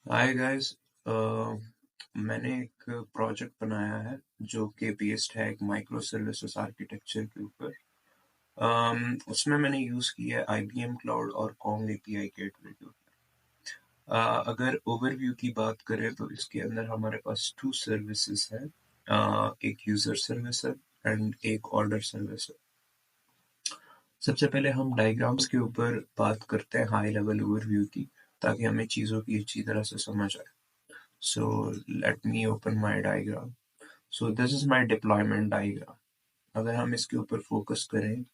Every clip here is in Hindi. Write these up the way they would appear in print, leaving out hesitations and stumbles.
Hi guys. मैंने एक प्रोजेक्ट बनाया है जो कि बेस्ड है एक माइक्रो सर्विसेज आर्किटेक्चर के ऊपर। उसमें मैंने यूज़ किया है IBM क्लाउड और कॉन्ग एपीआई गेटवे के ऊपर। अगर ओवरव्यू की बात करें तो इसके अंदर हमारे पास 2 सर्विसेज हैं। एक यूज़र सर्विस है एंड एक ऑर्डर सर्विस है। सबसे पहले हम डायग्राम्स के ऊपर बात करते हैं, हाई लेवल ओवरव्यू की, ताकि हमें चीज़ों की अच्छी तरह से समझ आए। So let me open my diagram. So this is my deployment diagram. अगर हम इसके ऊपर फोकस करें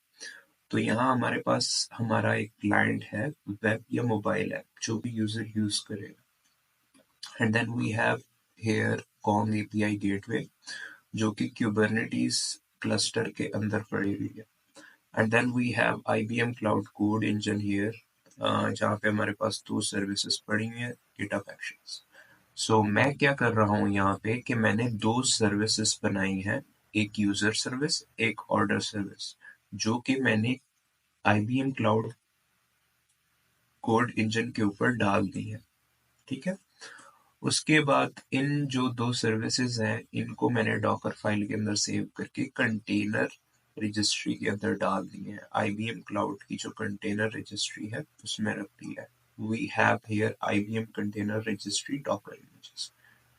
तो यहाँ हमारे पास हमारा एक क्लाइंट है, वेब या मोबाइल ऐप जो भी यूजर यूज करेगा। And then we have here Kong API gateway जो कि क्यूबरनेटीज क्लस्टर के अंदर पड़ी हुई है। And then we have IBM cloud code engine here, जहाँ पे हमारे पास 2 सर्विसेज पड़ी हुई हैं, गिटहब एक्शंस। सो मैं क्या कर रहा हूँ यहाँ पे कि मैंने 2 सर्विसेज बनाई हैं, एक यूजर सर्विस, एक ऑर्डर सर्विस, जो कि मैंने IBM क्लाउड कोड इंजन के ऊपर डाल दी है। ठीक है। उसके बाद इन जो 2 सर्विसेज हैं इनको मैंने डॉकर फाइल के अंदर सेव करके कंटेनर रजिस्ट्री के अंदर डाल दी है। IBM क्लाउड की जो कंटेनर रजिस्ट्री है उसमें रख दिया है। We have here IBM container registry Docker images,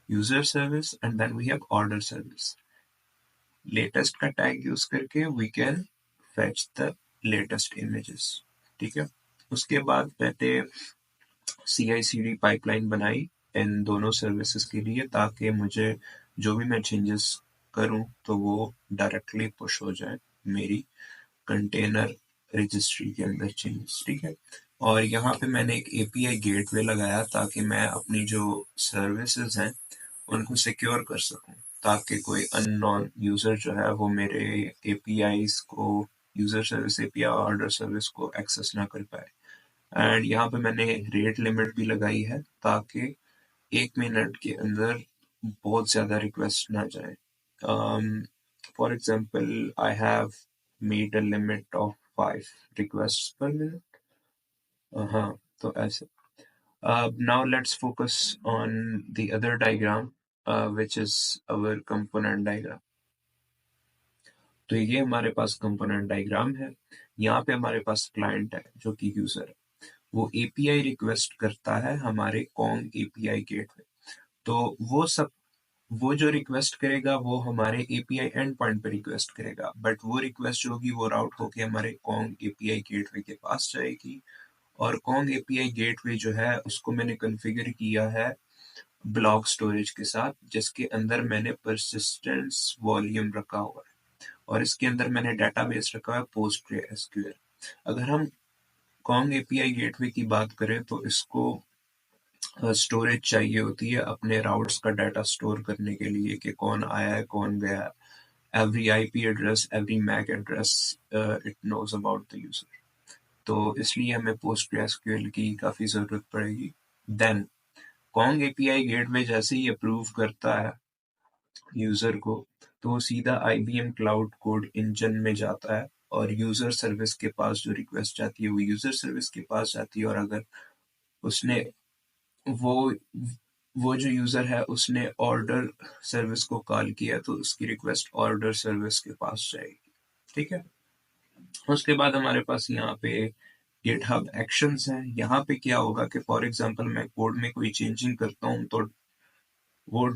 user service, and then we have order service. Latest का टैग यूज करके we can fetch the latest images. ठीक है। उसके बाद मैंने CI/CD पाइपलाइन बनाई इन दोनों सर्विसेज के लिए, ताकि मुझे जो भी मैं चेंजेस करूं तो वो डायरेक्टली पुश हो जाए मेरी कंटेनर रजिस्ट्री के अंदर चेंजेस। ठीक है। और यहाँ पे मैंने एक API गेटवे लगाया ताकि मैं अपनी जो सर्विसेज हैं उनको सिक्योर कर सकूं, ताकि कोई अननोन यूजर जो है वो मेरे APIs को, user service API order service को एक्सेस ना कर पाए। एंड यहाँ पे मैंने रेट लिमिट भी लगाई है ताकि 1 मिनट के अंदर बहुत ज्यादा रिक्वेस्ट ना जाए। For example I have made a limit of 5 requests per minute। हाँ, तो ऐसे। Now let's focus on the other diagram, which is our component diagram. तो ये हमारे पास कंपोनेंट डायग्राम है। यहाँ पे हमारे पास क्लाइंट है जो कि यूजर है। वो एपीआई रिक्वेस्ट करता है हमारे कॉन्ग एपीआई गेटवे। तो वो जो रिक्वेस्ट करेगा वो हमारे एपीआई एंड पॉइंट पे रिक्वेस्ट करेगा, बट वो रिक्वेस्ट जो होगी वो राउट होके हमारे कॉन्ग एपीआई गेटवे के पास जाएगी। और कॉन्ग एपीआई गेटवे जो है उसको मैंने कॉन्फ़िगर किया है ब्लॉक स्टोरेज के साथ, जिसके अंदर मैंने परसिस्टेंस वॉल्यूम रखा हुआ है और इसके अंदर मैंने डेटाबेस रखा है PostgreSQL। अगर हम कॉन्ग एपीआई गेटवे की बात करें तो इसको स्टोरेज चाहिए होती है अपने राउट्स का डाटा स्टोर करने के लिए कि कौन आया है कौन गया है। Every IP address, every MAC address, it knows about the user. तो इसलिए हमें PostgreSQL की काफ़ी ज़रूरत पड़ेगी। देन कॉन्ग एपीआई गेटवे जैसे ही अप्रूव करता है यूजर को, तो वो सीधा IBM क्लाउड कोड इंजन में जाता है और यूजर सर्विस के पास जो रिक्वेस्ट जाती है वो यूजर सर्विस के पास जाती है। और अगर उसने वो वो जो यूजर है उसने ऑर्डर सर्विस को कॉल किया तो उसकी रिक्वेस्ट ऑर्डर सर्विस के पास जाएगी। ठीक है। उसके बाद हमारे पास यहाँ पे गिटहब एक्शंस हैं। यहाँ पे क्या होगा कि फॉर एग्जांपल मैं कोड में कोई चेंजिंग करता हूँ तो वो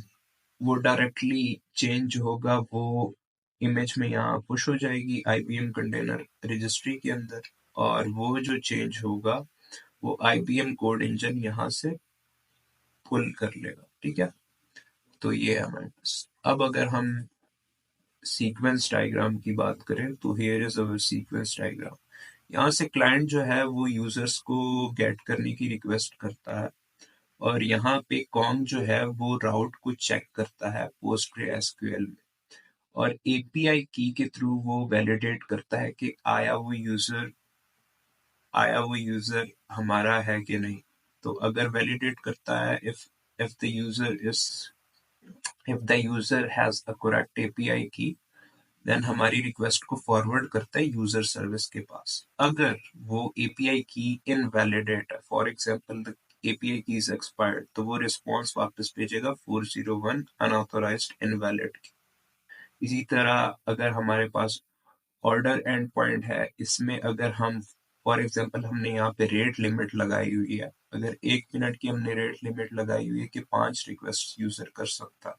वो डायरेक्टली चेंज होगा, वो इमेज में यहाँ पुश हो जाएगी IBM कंटेनर रजिस्ट्री के अंदर। और वो जो चेंज होगा वो IBM कोड इंजन यहाँ से पुल कर लेगा। ठीक है। तो ये है हमारे पास। अब अगर हम सीक्वेंस डायग्राम की बात करें तो here is our sequence diagram. यहाँ से क्लाइंट जो है वो यूजर्स को गेट करने की रिक्वेस्ट करता है और यहाँ पे कॉन्ग जो है वो राउट को चेक करता है PostgreSQL में, और एपीआई की के थ्रू वो वैलिडेट करता है कि आया वो यूजर हमारा है कि नहीं। तो अगर वैलिडेट करता है, if the user is if the user has a correct API key, then हमारी रिक्वेस्ट को फॉरवर्ड करता है यूजर सर्विस के पास। अगर वो एपीआई की इनवैलिडेट है, फॉर एग्जांपल API की इज एक्सपायर्ड, तो वो रिस्पॉन्स वापस भेजेगा 401 अनऑथोराइज्ड इनवैलिड की। इसी तरह अगर हमारे पास ऑर्डर एंड पॉइंट है, इसमें अगर हम फॉर एग्जांपल हमने यहाँ पे रेट लिमिट लगाई हुई है, अगर 1 मिनट की हमने रेट लिमिट लगाई हुई है कि 5 रिक्वेस्ट यूजर कर सकता,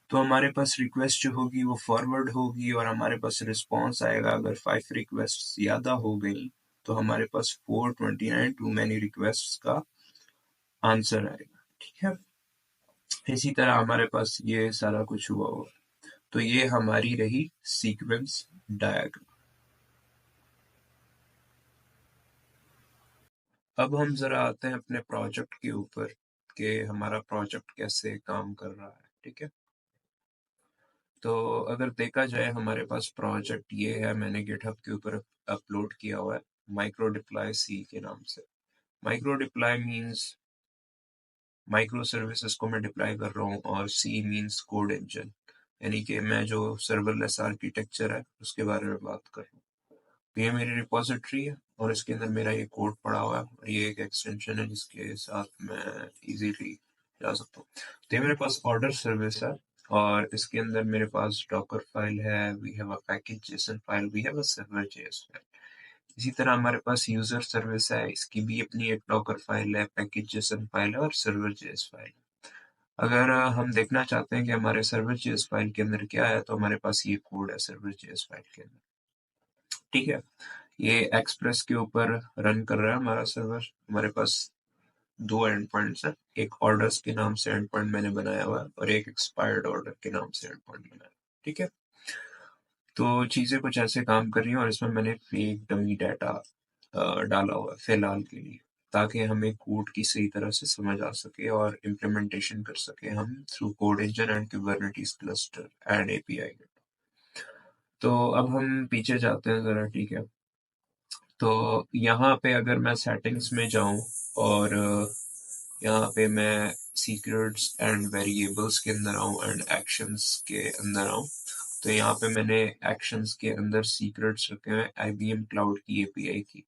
तो हमारे पास रिक्वेस्ट जो होगी वो फॉरवर्ड होगी और हमारे पास रिस्पॉन्स आएगा। अगर 5 रिक्वेस्ट ज्यादा हो गई तो हमारे पास 429 टू मैनी रिक्वेस्ट का आंसर आएगा। ठीक है, इसी तरह हमारे पास ये सारा कुछ हुआ होगा। तो ये हमारी रही सीक्वेंस डायग्राम। अब हम जरा आते हैं अपने प्रोजेक्ट के ऊपर कि हमारा प्रोजेक्ट कैसे काम कर रहा है। ठीक है, तो अगर देखा जाए हमारे पास प्रोजेक्ट ये है, मैंने गिटहब के ऊपर अपलोड किया हुआ है माइक्रो डिप्लॉय सी के नाम से। Micro deploy means micro services को मैं डिप्लॉय कर रहा हूँ, और सी मींस कोड इंजन, यानी कि मैं जो सर्वरलेस आर्किटेक्चर है उसके बारे में बात कर रहा हूँ। तो ये मेरी रिपोजिटरी है और इसके अंदर मेरा ये कोड पड़ा हुआ है, और ये एक एक्सटेंशन है जिसके साथ मैं इजीली जा सकता हूँ। तो ये मेरे पास ऑर्डर सर्विस है, और इसके अंदर मेरे पास डॉकर फाइल है, we have a package JSON file, we have a server JS file. इसी तरह हमारे पास यूजर सर्विस है, इसकी भी अपनी एक डॉकर फाइल है, पैकेज जेसन फाइल है और सर्वर जेएस फाइल है। अगर हम देखना चाहते हैं कि हमारे सर्वर जेएस फाइल के अंदर क्या है, तो हमारे पास ये कोड है सर्वर जेएस फाइल के अंदर। ठीक है, ये एक्सप्रेस के ऊपर रन कर रहा है हमारा सर्वर। हमारे पास दो एंड पॉइंट्स है, एक ऑर्डर्स के नाम से एंड पॉइंट मैंने बनाया हुआ है और एक एक्सपायर्ड ऑर्डर के नाम से एंड पॉइंट बनाया है। ठीक है, तो चीजें कुछ ऐसे काम कर रही हैं, और इसमें मैंने फेक डमी डाटा डाला हुआ है फिलहाल के लिए, ताकि हमें कोड की सही तरह से समझ आ सके और इम्प्लीमेंटेशन कर सके हम through code engine and Kubernetes cluster and API. तो अब हम पीछे जाते हैं जरा। ठीक है, तो यहाँ पे अगर मैं सेटिंग्स में जाऊँ और यहाँ पे मैं सीक्रेट्स एंड वेरिएबल्स के अंदर आऊँ एंड एक्शंस के अंदर आऊँ, तो यहाँ पे मैंने एक्शंस के अंदर सीक्रेट्स रखे हैं आईबीएम क्लाउड की एपीआई की,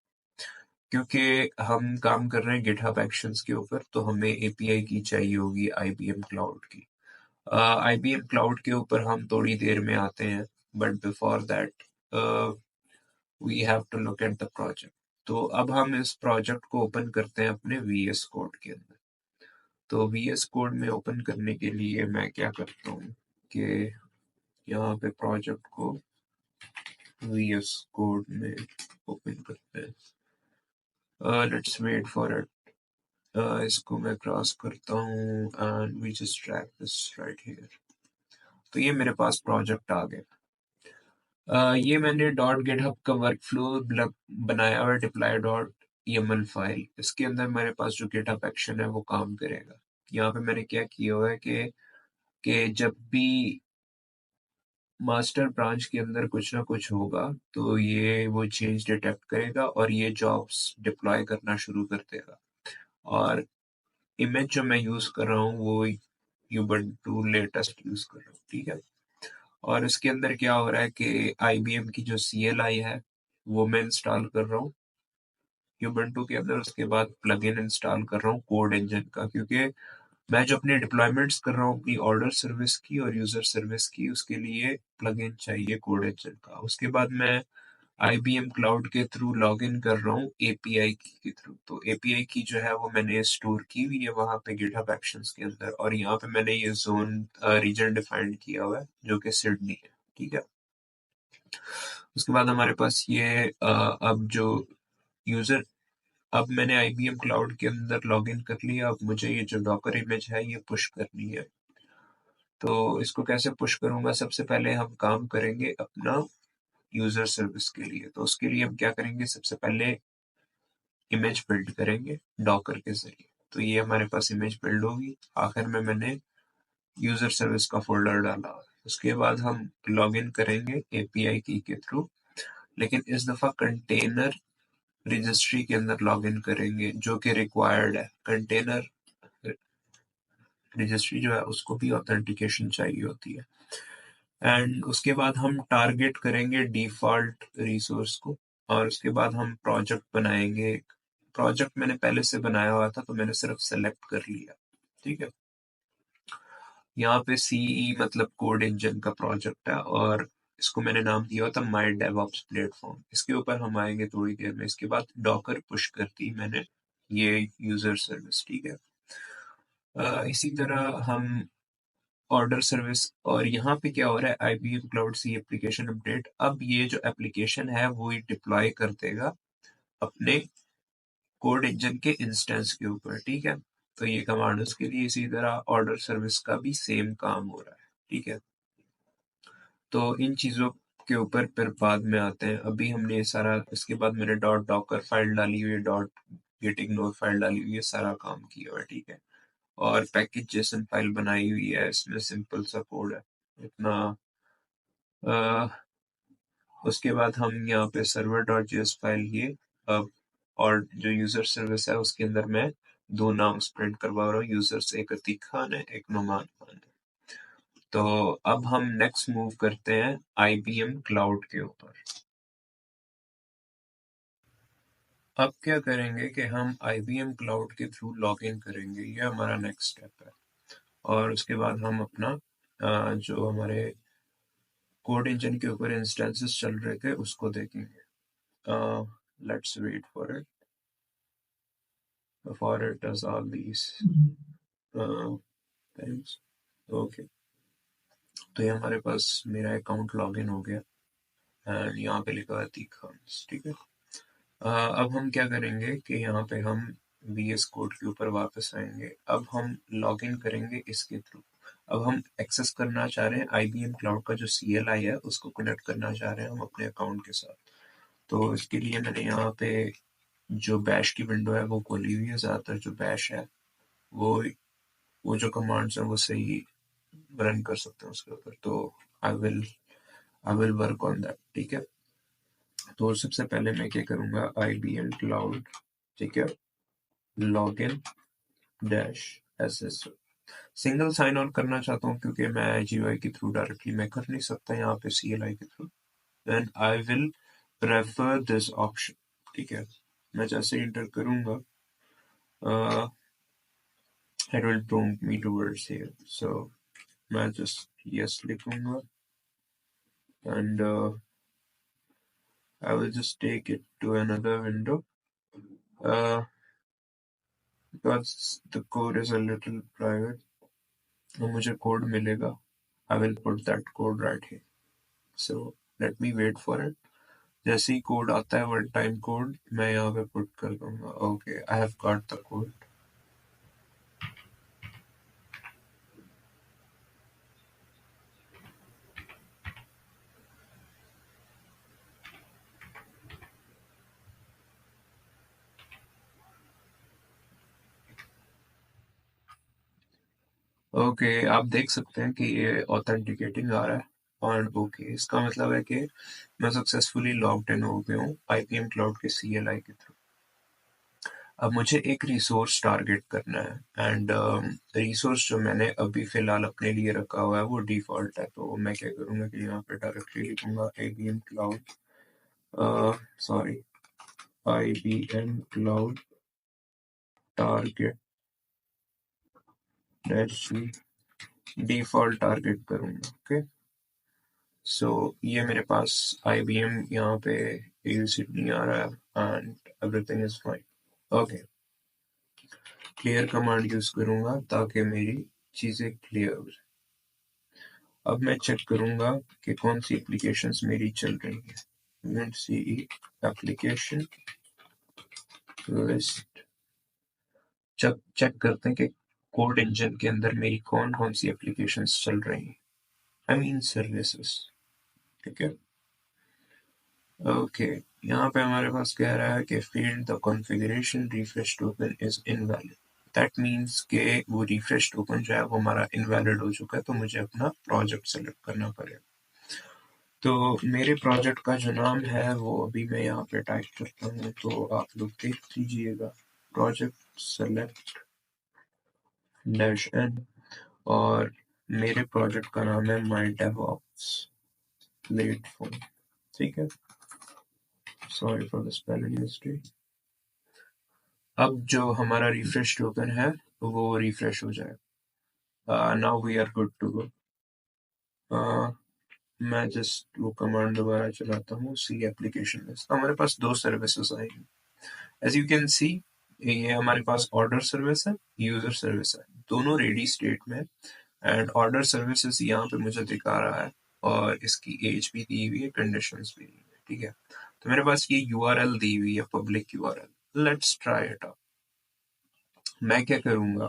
क्योंकि हम काम कर रहे हैं गिटहब एक्शंस के ऊपर, तो हमें एपीआई की चाहिए होगी आईबीएम क्लाउड की। आईबीएम क्लाउड के ऊपर हम थोड़ी देर में आते हैं, but before that we have to look at the project. तो अब हम इस प्रोजेक्ट को ओपन करते हैं अपने वीएस कोड के अंदर। तो वीएस कोड में ओपन करने के लिए मैं क्या करता हूँ कि यहाँ पे प्रोजेक्ट को वीएस कोड में ओपन करते हैं। Let's wait for it. इसको मैं क्रॉस करता हूँ and we just drag this right here. तो ये मेरे पास प्रोजेक्ट आ गया। ये मैंने डॉट गिटहब का वर्कफ्लो बनाया हुआ, डिप्लॉय डॉट YAML फाइल। इसके अंदर मेरे पास जो गिटहब एक्शन है वो काम करेगा। यहाँ पे मैंने क्या किया हुआ है कि जब भी मास्टर ब्रांच के अंदर कुछ ना कुछ होगा, तो ये वो चेंज डिटेक्ट करेगा और ये जॉब्स डिप्लॉय करना शुरू कर देगा। और इमेज जो मैं यूज कर रहा हूँ वो यूबंटू लेटेस्ट यूज कर रहा हूँ। ठीक है, और इसके अंदर क्या हो रहा है कि आईबीएम की जो CLI है वो मैं इंस्टॉल कर रहा हूँ यूबंटू के अंदर। उसके बाद प्लगइन इंस्टॉल कर रहा हूँ कोड इंजन का, क्योंकि मैं जो अपने डिप्लॉयमेंट्स कर रहा हूँ अपनी ऑर्डर सर्विस की और यूजर सर्विस की, उसके लिए प्लगइन चाहिए कोड इंजन का। उसके बाद मैं आईबीएम क्लाउड के थ्रू लॉग इन कर रहा हूँ एपीआई की के थ्रू। तो एपीआई की जो है वो मैंने स्टोर की हुई है वहां पे गिटहब एक्शंस के अंदर, और यहाँ पे मैंने ये जोन रीजन डिफाइंड किया हुआ है जो कि सिडनी है। ठीक है, उसके बाद हमारे पास ये अब जो यूजर, अब मैंने आईबीएम क्लाउड के अंदर लॉग इन कर लिया। अब मुझे ये जो डॉकर इमेज है ये पुश करनी है। तो इसको कैसे पुश करूंगा? सबसे पहले हम काम करेंगे अपना यूजर सर्विस के लिए। तो उसके लिए हम क्या करेंगे, सबसे पहले इमेज बिल्ड करेंगे डॉकर के जरिए। तो ये हमारे पास इमेज बिल्ड होगी। आखिर में मैंने यूजर सर्विस का फोल्डर डाला। उसके बाद हम लॉग इन करेंगे एपीआई की के थ्रू, लेकिन इस दफा कंटेनर रजिस्ट्री के अंदर लॉग इन करेंगे, जो कि रिक्वायर्ड है। कंटेनर रजिस्ट्री जो है उसको भी ऑथेंटिकेशन चाहिए होती है। एंड उसके बाद हम टारगेट करेंगे डिफॉल्ट रिसोर्स को, और उसके बाद हम प्रोजेक्ट बनाएंगे। प्रोजेक्ट मैंने पहले से बनाया हुआ था तो मैंने सिर्फ सेलेक्ट कर लिया। ठीक है, यहाँ पे सीई मतलब कोड इंजन का प्रोजेक्ट है और इसको मैंने नाम दिया था माई डेवऑप्स प्लेटफॉर्म। इसके ऊपर हम आएंगे थोड़ी देर में। इसके बाद डॉकर पुश कर दी मैंने, ये यूजर सर्विस। ठीक है, इसी तरह हम ऑर्डर सर्विस, और यहाँ पे क्या हो रहा है, IBM cloud C application update. अब ये जो एप्लीकेशन है वो ही डिप्लॉय कर देगा अपने कोड इंजन के इंस्टेंस के ऊपर। ठीक है, तो ये कमांड उसके लिए। इसी तरह ऑर्डर सर्विस का भी सेम काम हो रहा है। ठीक है, तो इन चीज़ों के ऊपर फिर बाद में आते हैं। अभी हमने ये सारा, इसके बाद मैंने डॉट डॉकर फाइल डाली हुई है, डॉट गेट इग्नोर फाइल डाली हुई है, सारा काम किया हुआ है। ठीक है, और पैकेज जेसन फाइल बनाई हुई है, इसमें सिंपल सा कोड है इतना। उसके बाद हम यहाँ पे सर्वर डॉट जेएस फाइल ये अब, और जो यूजर सर्विस है उसके अंदर मैं दो नाम स्प्रेड करवा रहा हूँ यूजर्स, एक अतीक खान है, एक नुमान खान है। तो अब हम नेक्स्ट मूव करते हैं IBM क्लाउड के ऊपर। अब क्या करेंगे कि हम IBM क्लाउड के थ्रू लॉग इन करेंगे, ये हमारा नेक्स्ट स्टेप है। और उसके बाद हम अपना जो हमारे कोड इंजन के ऊपर इंस्टेंसेस चल रहे थे उसको देखेंगे। Let's wait for it does all these things. Okay, तो ये हमारे पास मेरा अकाउंट लॉगिन हो गया एंड यहाँ पे लिखा है अतीक खान। ठीक है, अब हम क्या करेंगे कि यहाँ पे हम VS कोड के ऊपर वापस आएंगे। अब हम लॉगिन करेंगे इसके थ्रू। अब हम एक्सेस करना चाह रहे हैं IBM क्लाउड का जो CLI है, उसको कनेक्ट करना चाह रहे हैं हम अपने अकाउंट के साथ। तो इसके लिए मैंने यहाँ पे जो बैश की विंडो है वो खोली हुई है। ज़्यादातर जो बैश है वो जो कमांड्स हैं वो सही रन कर सकते हैं उसके ऊपर। तो I will work on that. ठीक है, तो सबसे पहले मैं क्या करूँगा, IBM क्लाउड, ठीक है, login dash SS single sign on करना चाहता हूँ क्योंकि मैं GUI के थ्रू डायरेक्टली मैं कर नहीं सकता, यहाँ पे CLI के थ्रू। Then I will prefer this option. ठीक है, मैं जैसे इंटर करूँगा it will prompt me towards here, so मैं just yes लिखूंगा and I will just take it to another window because the code is a little private. तो मुझे कोड मिलेगा, I will put that code right here, so let me wait for it. जैसे ही कोड आता है वन टाइम कोड मैं यहाँ पे पुट कर दूंगा। Okay, I have got the code. Okay, आप देख सकते हैं कि ये ऑथेंटिकेटिंग आ रहा है। और ओके, इसका मतलब है कि मैं सक्सेसफुली लॉग्ड इन हो गया हूँ IBM क्लाउड के CLI के थ्रू। अब मुझे एक रिसोर्स टारगेट करना है एंड रिसोर्स जो मैंने अभी फिलहाल अपने लिए रखा हुआ है वो डिफॉल्ट है। तो मैं क्या करूँगा कि यहाँ पे डायरेक्टली लिखूंगा IBM cloud, sorry, IBM cloud target dash default target करूँगा। ओके, सो ये मेरे पास IBM यहाँ पे नहीं आ रहा है and everything is fine. Okay, clear command use करूंगा ताकि मेरी चीजें क्लियर हो जाए। अब मैं चेक करूंगा कि कौन सी एप्लीकेशंस मेरी चल रही है। CE एप्लीकेशन लिस्ट, चेक करते हैं कि कोड इंजन के अंदर मेरी कौन कौन सी एप्लीकेशंस चल रही हैं, आई मीन सर्विसेज। ठीक है, ओके, यहाँ पे हमारे पास कह रहा है कि field the configuration refresh token is invalid. That means के वो रिफ्रेश टोकन जो है वो हमारा इनवैलिड हो चुका है, तो मुझे अपना प्रोजेक्ट सेलेक्ट करना पड़ेगा। तो मेरे प्रोजेक्ट का जो नाम है वो अभी मैं यहाँ पे टाइप करता हूँ, तो आप लोग देख लीजिएगा, प्रोजेक्ट सेलेक्ट डैश एन, और मेरे प्रोजेक्ट का नाम है माई डेवऑप्स प्लेटफॉर्म। ठीक है, sorry for the spelling mistake. अब जो हमारा रिफ्रेश टोकन है वो रिफ्रेश हो जाए। Now we are good to go. मैं जस्ट वो कमांड दोबारा चलाता हूँ, सी एप्लीकेशन लिस्ट। हमारे पास दो सर्विसेज आएंगी। एज यू कैन सी, ये हमारे पास ऑर्डर सर्विस है, यूजर सर्विस है, दोनों रेडी स्टेट में। एंड ऑर्डर सर्विसेज यहाँ पे मुझे दिखा रहा है और इसकी एज भी दी हुई है, कंडीशंस भी दी हुई है, ठीक है। तो मेरे पास ये यूआरएल दी हुई है, public URL. Let's try it out. मैं क्या करूंगा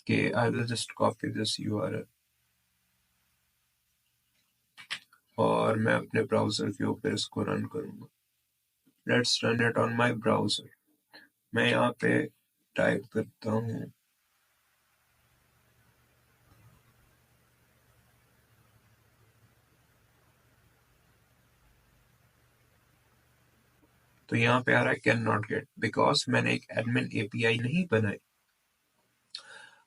कि आई will just copy this URL और मैं अपने ब्राउजर के ऊपर इसको रन करूंगा। Let's run it on my browser. मैं यहाँ पे टाइप करता हूँ तो यहाँ पे आ रहा है कैन नॉट गेट, बिकॉज मैंने एक एडमिन एपीआई नहीं बनाई।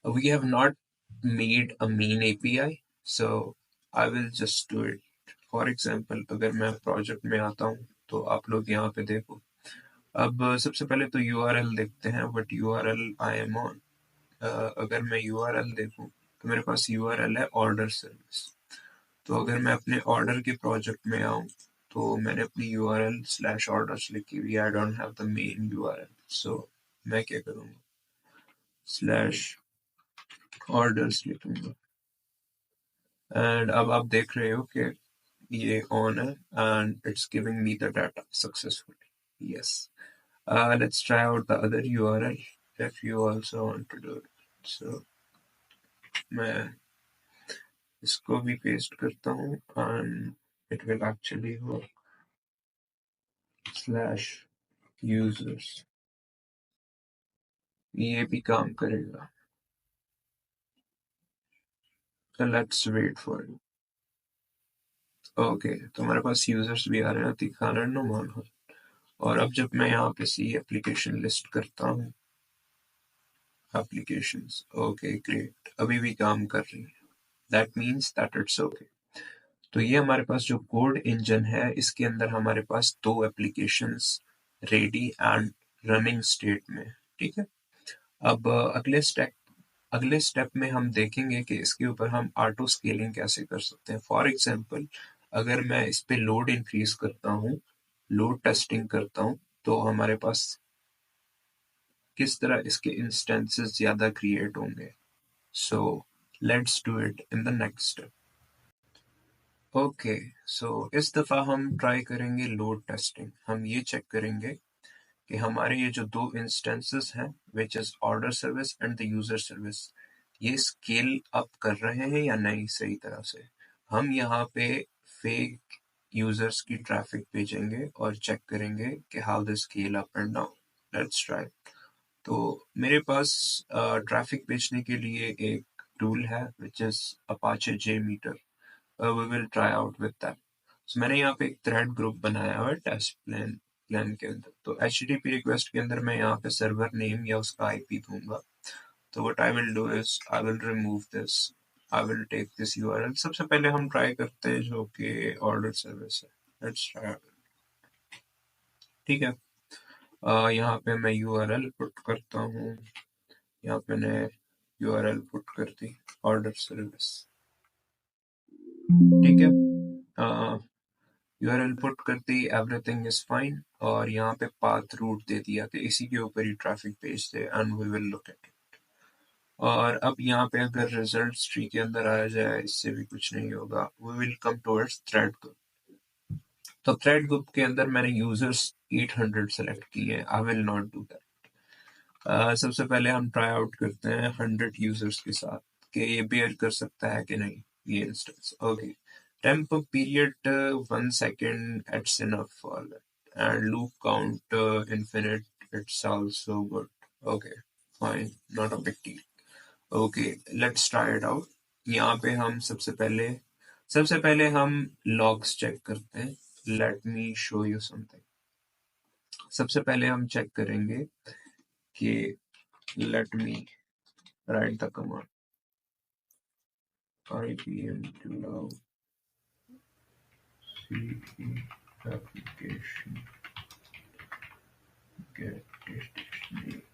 We have not made a main API, so I will just do it. For example, अगर मैं प्रोजेक्ट में आता हूँ तो आप लोग यहाँ पे देखो। अब सबसे पहले तो यूआरएल देखते हैं, what URL I am on. अगर मैं यूआरएल देखूं तो मेरे पास यूआरएल है ऑर्डर सर्विस। तो अगर मैं अपने ऑर्डर के प्रोजेक्ट में आऊं तो मैंने अपनी यूआरएल स्लैश ऑर्डर्स लिखी हुई, I don't have the main URL. So मैं क्या करूंगा, स्लैश ऑर्डर्स लिखूंगा। एंड अब आप देख रहे हो कि ये ऑन है and it's giving me the data successfully. Yes, let's try out the other URL if you also want to do it. So मैं इसको भी पेस्ट करता हूँ and it will actually work. Slash users, ये भी काम करेगा। So let's wait for it. Okay, तो हमारे पास यूजर्स भी आ रहे हैं, दिखाना नुमान हो। और अब जब मैं यहाँ पे सी एप्लीकेशन लिस्ट करता हूँ, एप्लीकेशंस, ओके ग्रेट, अभी भी काम कर रही है। That means that it's okay. तो ये हमारे पास जो कोड इंजन है, इसके अंदर हमारे पास दो applications ready and running state में, ठीक है। अब अगले स्टेप में हम देखेंगे कि इसके ऊपर हम ऑटो स्केलिंग कैसे कर सकते हैं। फॉर एग्जांपल, अगर मैं इस पे लोड इंक्रीज करता हूँ, लोड टेस्टिंग करता हूँ, तो हमारे पास किस तरह इसके इंस्टेंसेस ज्यादा क्रिएट होंगे। So let's do it in the next step. Okay, so इस दफा हम ट्राई करेंगे लोड टेस्टिंग। हम ये चेक करेंगे कि हमारे ये जो दो इंस्टेंसेस हैं, which is order service and the user service, ये स्केल अप कर रहे हैं या नहीं सही तरह से। हम यहाँ पे फेक यूजर्स की ट्रैफिक भेजेंगे और चेक करेंगे कि how they scale up and down. Let's try. तो मेरे पास ट्रैफिक भेजने के लिए एक टूल है which is Apache JMeter। we will try out with that. So मैंने यहाँ पे एक थ्रेड ग्रुप बनाया हुआ है टेस्ट प्लान के अंदर। तो HTTP रिक्वेस्ट के अंदर मैं यहाँ पे सर्वर नेम या उसका IP दूंगा। तो what I will do is I will remove this. I will take this URL। सबसे पहले हम ट्राई करते हैं जो कि ऑर्डर सर्विस है। Let's try it। ठीक है, यहाँ पे मैं URL पुट करता हूँ। यहाँ पे मैंने URL पुट कर दी, ऑर्डर सर्विस। ठीक है, यूआरएल पुट कर दी, एवरीथिंग इज फाइन। और यहाँ पे पाथ रूट दे दिया कि इसी के ऊपर ही ट्रैफिक भेज दे and we will look at it. और अब यहाँ पे अगर रिजल्ट ट्री के अंदर आया जाए, इससे भी कुछ नहीं होगा। We will come towards thread group. तो थ्रेड ग्रुप के अंदर मैंने यूजर्स 800 सेलेक्ट किए हैं। I will not do that. सबसे पहले हम ट्राई आउट करते हैं 100 यूजर्स के साथ कि ये बेयर कर सकता है कि नहीं ये instance. Okay, temp period 1 second, it's enough for that. And loop count infinite, it's also good. Okay, fine, not a big deal. Okay, let's try it out। यहाँ पे हम सबसे पहले हम logs चेक करते हैं। Let me show you something। सबसे पहले हम चेक करेंगे कि let me write the command IPM to log CE application get destination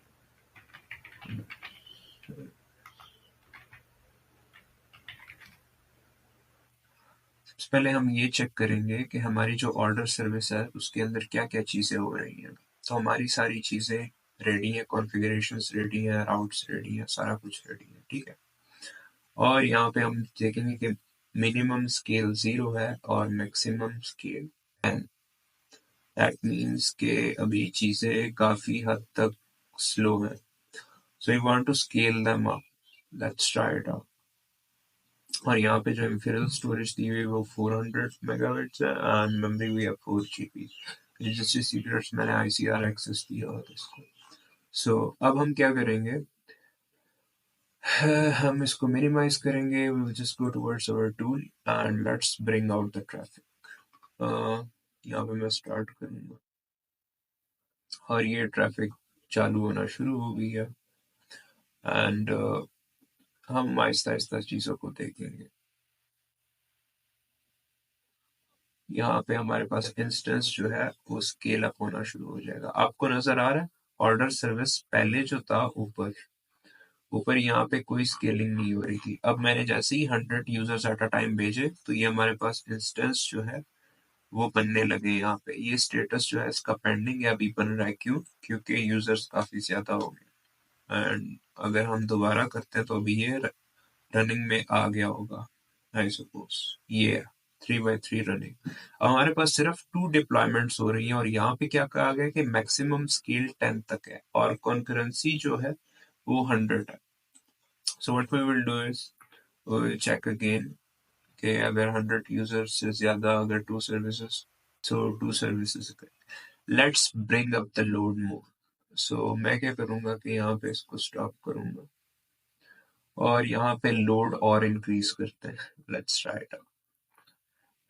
सबसे पहले हम ये चेक करेंगे कि हमारी जो ऑर्डर सर्विस है उसके अंदर क्या क्या चीज़ें हो रही हैं। तो हमारी सारी चीज़ें रेडी हैं, कॉन्फ़िगरेशंस रेडी हैं, राउट्स रेडी हैं, सारा कुछ रेडी है, ठीक है। और यहाँ पे हम देखेंगे कि मिनिमम स्केल 0 है और मैक्सिमम स्केल 10। दैट मीन्स कि अभी चीज़ें काफ़ी हद तक स्लो हैं। So you want to scale them up. Let's try it out. और यहाँ पे जो इंफिनिल स्टोरेज दी हुई है वो 400 मेगाबिट्स है एंड मेमोरी भी है 4 GB। रजिस्टर सीक्रेट्स मैंने ICR एक्सेस दिया और इसको। सो अब हम क्या करेंगे, हम इसको मिनिमाइज करेंगे। we will just go towards our tool and let's bring out the traffic। यहाँ पे मैं स्टार्ट करूँगा और ये ट्रैफिक चालू होना शुरू हो गई है एंड हम आहिस्ता आहिस्ता चीज़ों को देखेंगे। यहाँ पे हमारे पास इंस्टेंस जो है वो स्केल अप होना शुरू हो जाएगा। आपको नजर आ रहा है ऑर्डर सर्विस पहले जो था ऊपर ऊपर यहाँ पे कोई स्केलिंग नहीं हो रही थी। अब मैंने जैसे ही 100 यूजर्स एट अ टाइम भेजे तो ये हमारे पास इंस्टेंस जो है वो बनने लगे। यहाँ पे ये स्टेटस जो है इसका पेंडिंग है, अभी बन रहा है। क्यों? क्योंकि यूजर्स काफी ज्यादा हो गए एंड अगर हम दोबारा करते हैं तो अभी ये रनिंग में आ गया होगा आई सपोज। ये 3x3 रनिंग। अब हमारे पास सिर्फ 2 डिप्लॉयमेंट्स हो रही हैं और यहाँ पे क्या कहा गया कि मैक्सिमम स्केल 10 तक है और कॉन्करेंसी जो है वो 100 है। So what we will do is check again कि अगर 100 यूजर्स से ज्यादा अगर 2 services let's bring up the load more. So मैं क्या करूंगा कि यहाँ पे इसको स्टॉप करूंगा और यहाँ पे लोड और इंक्रीज करते हैं। Let's try it out.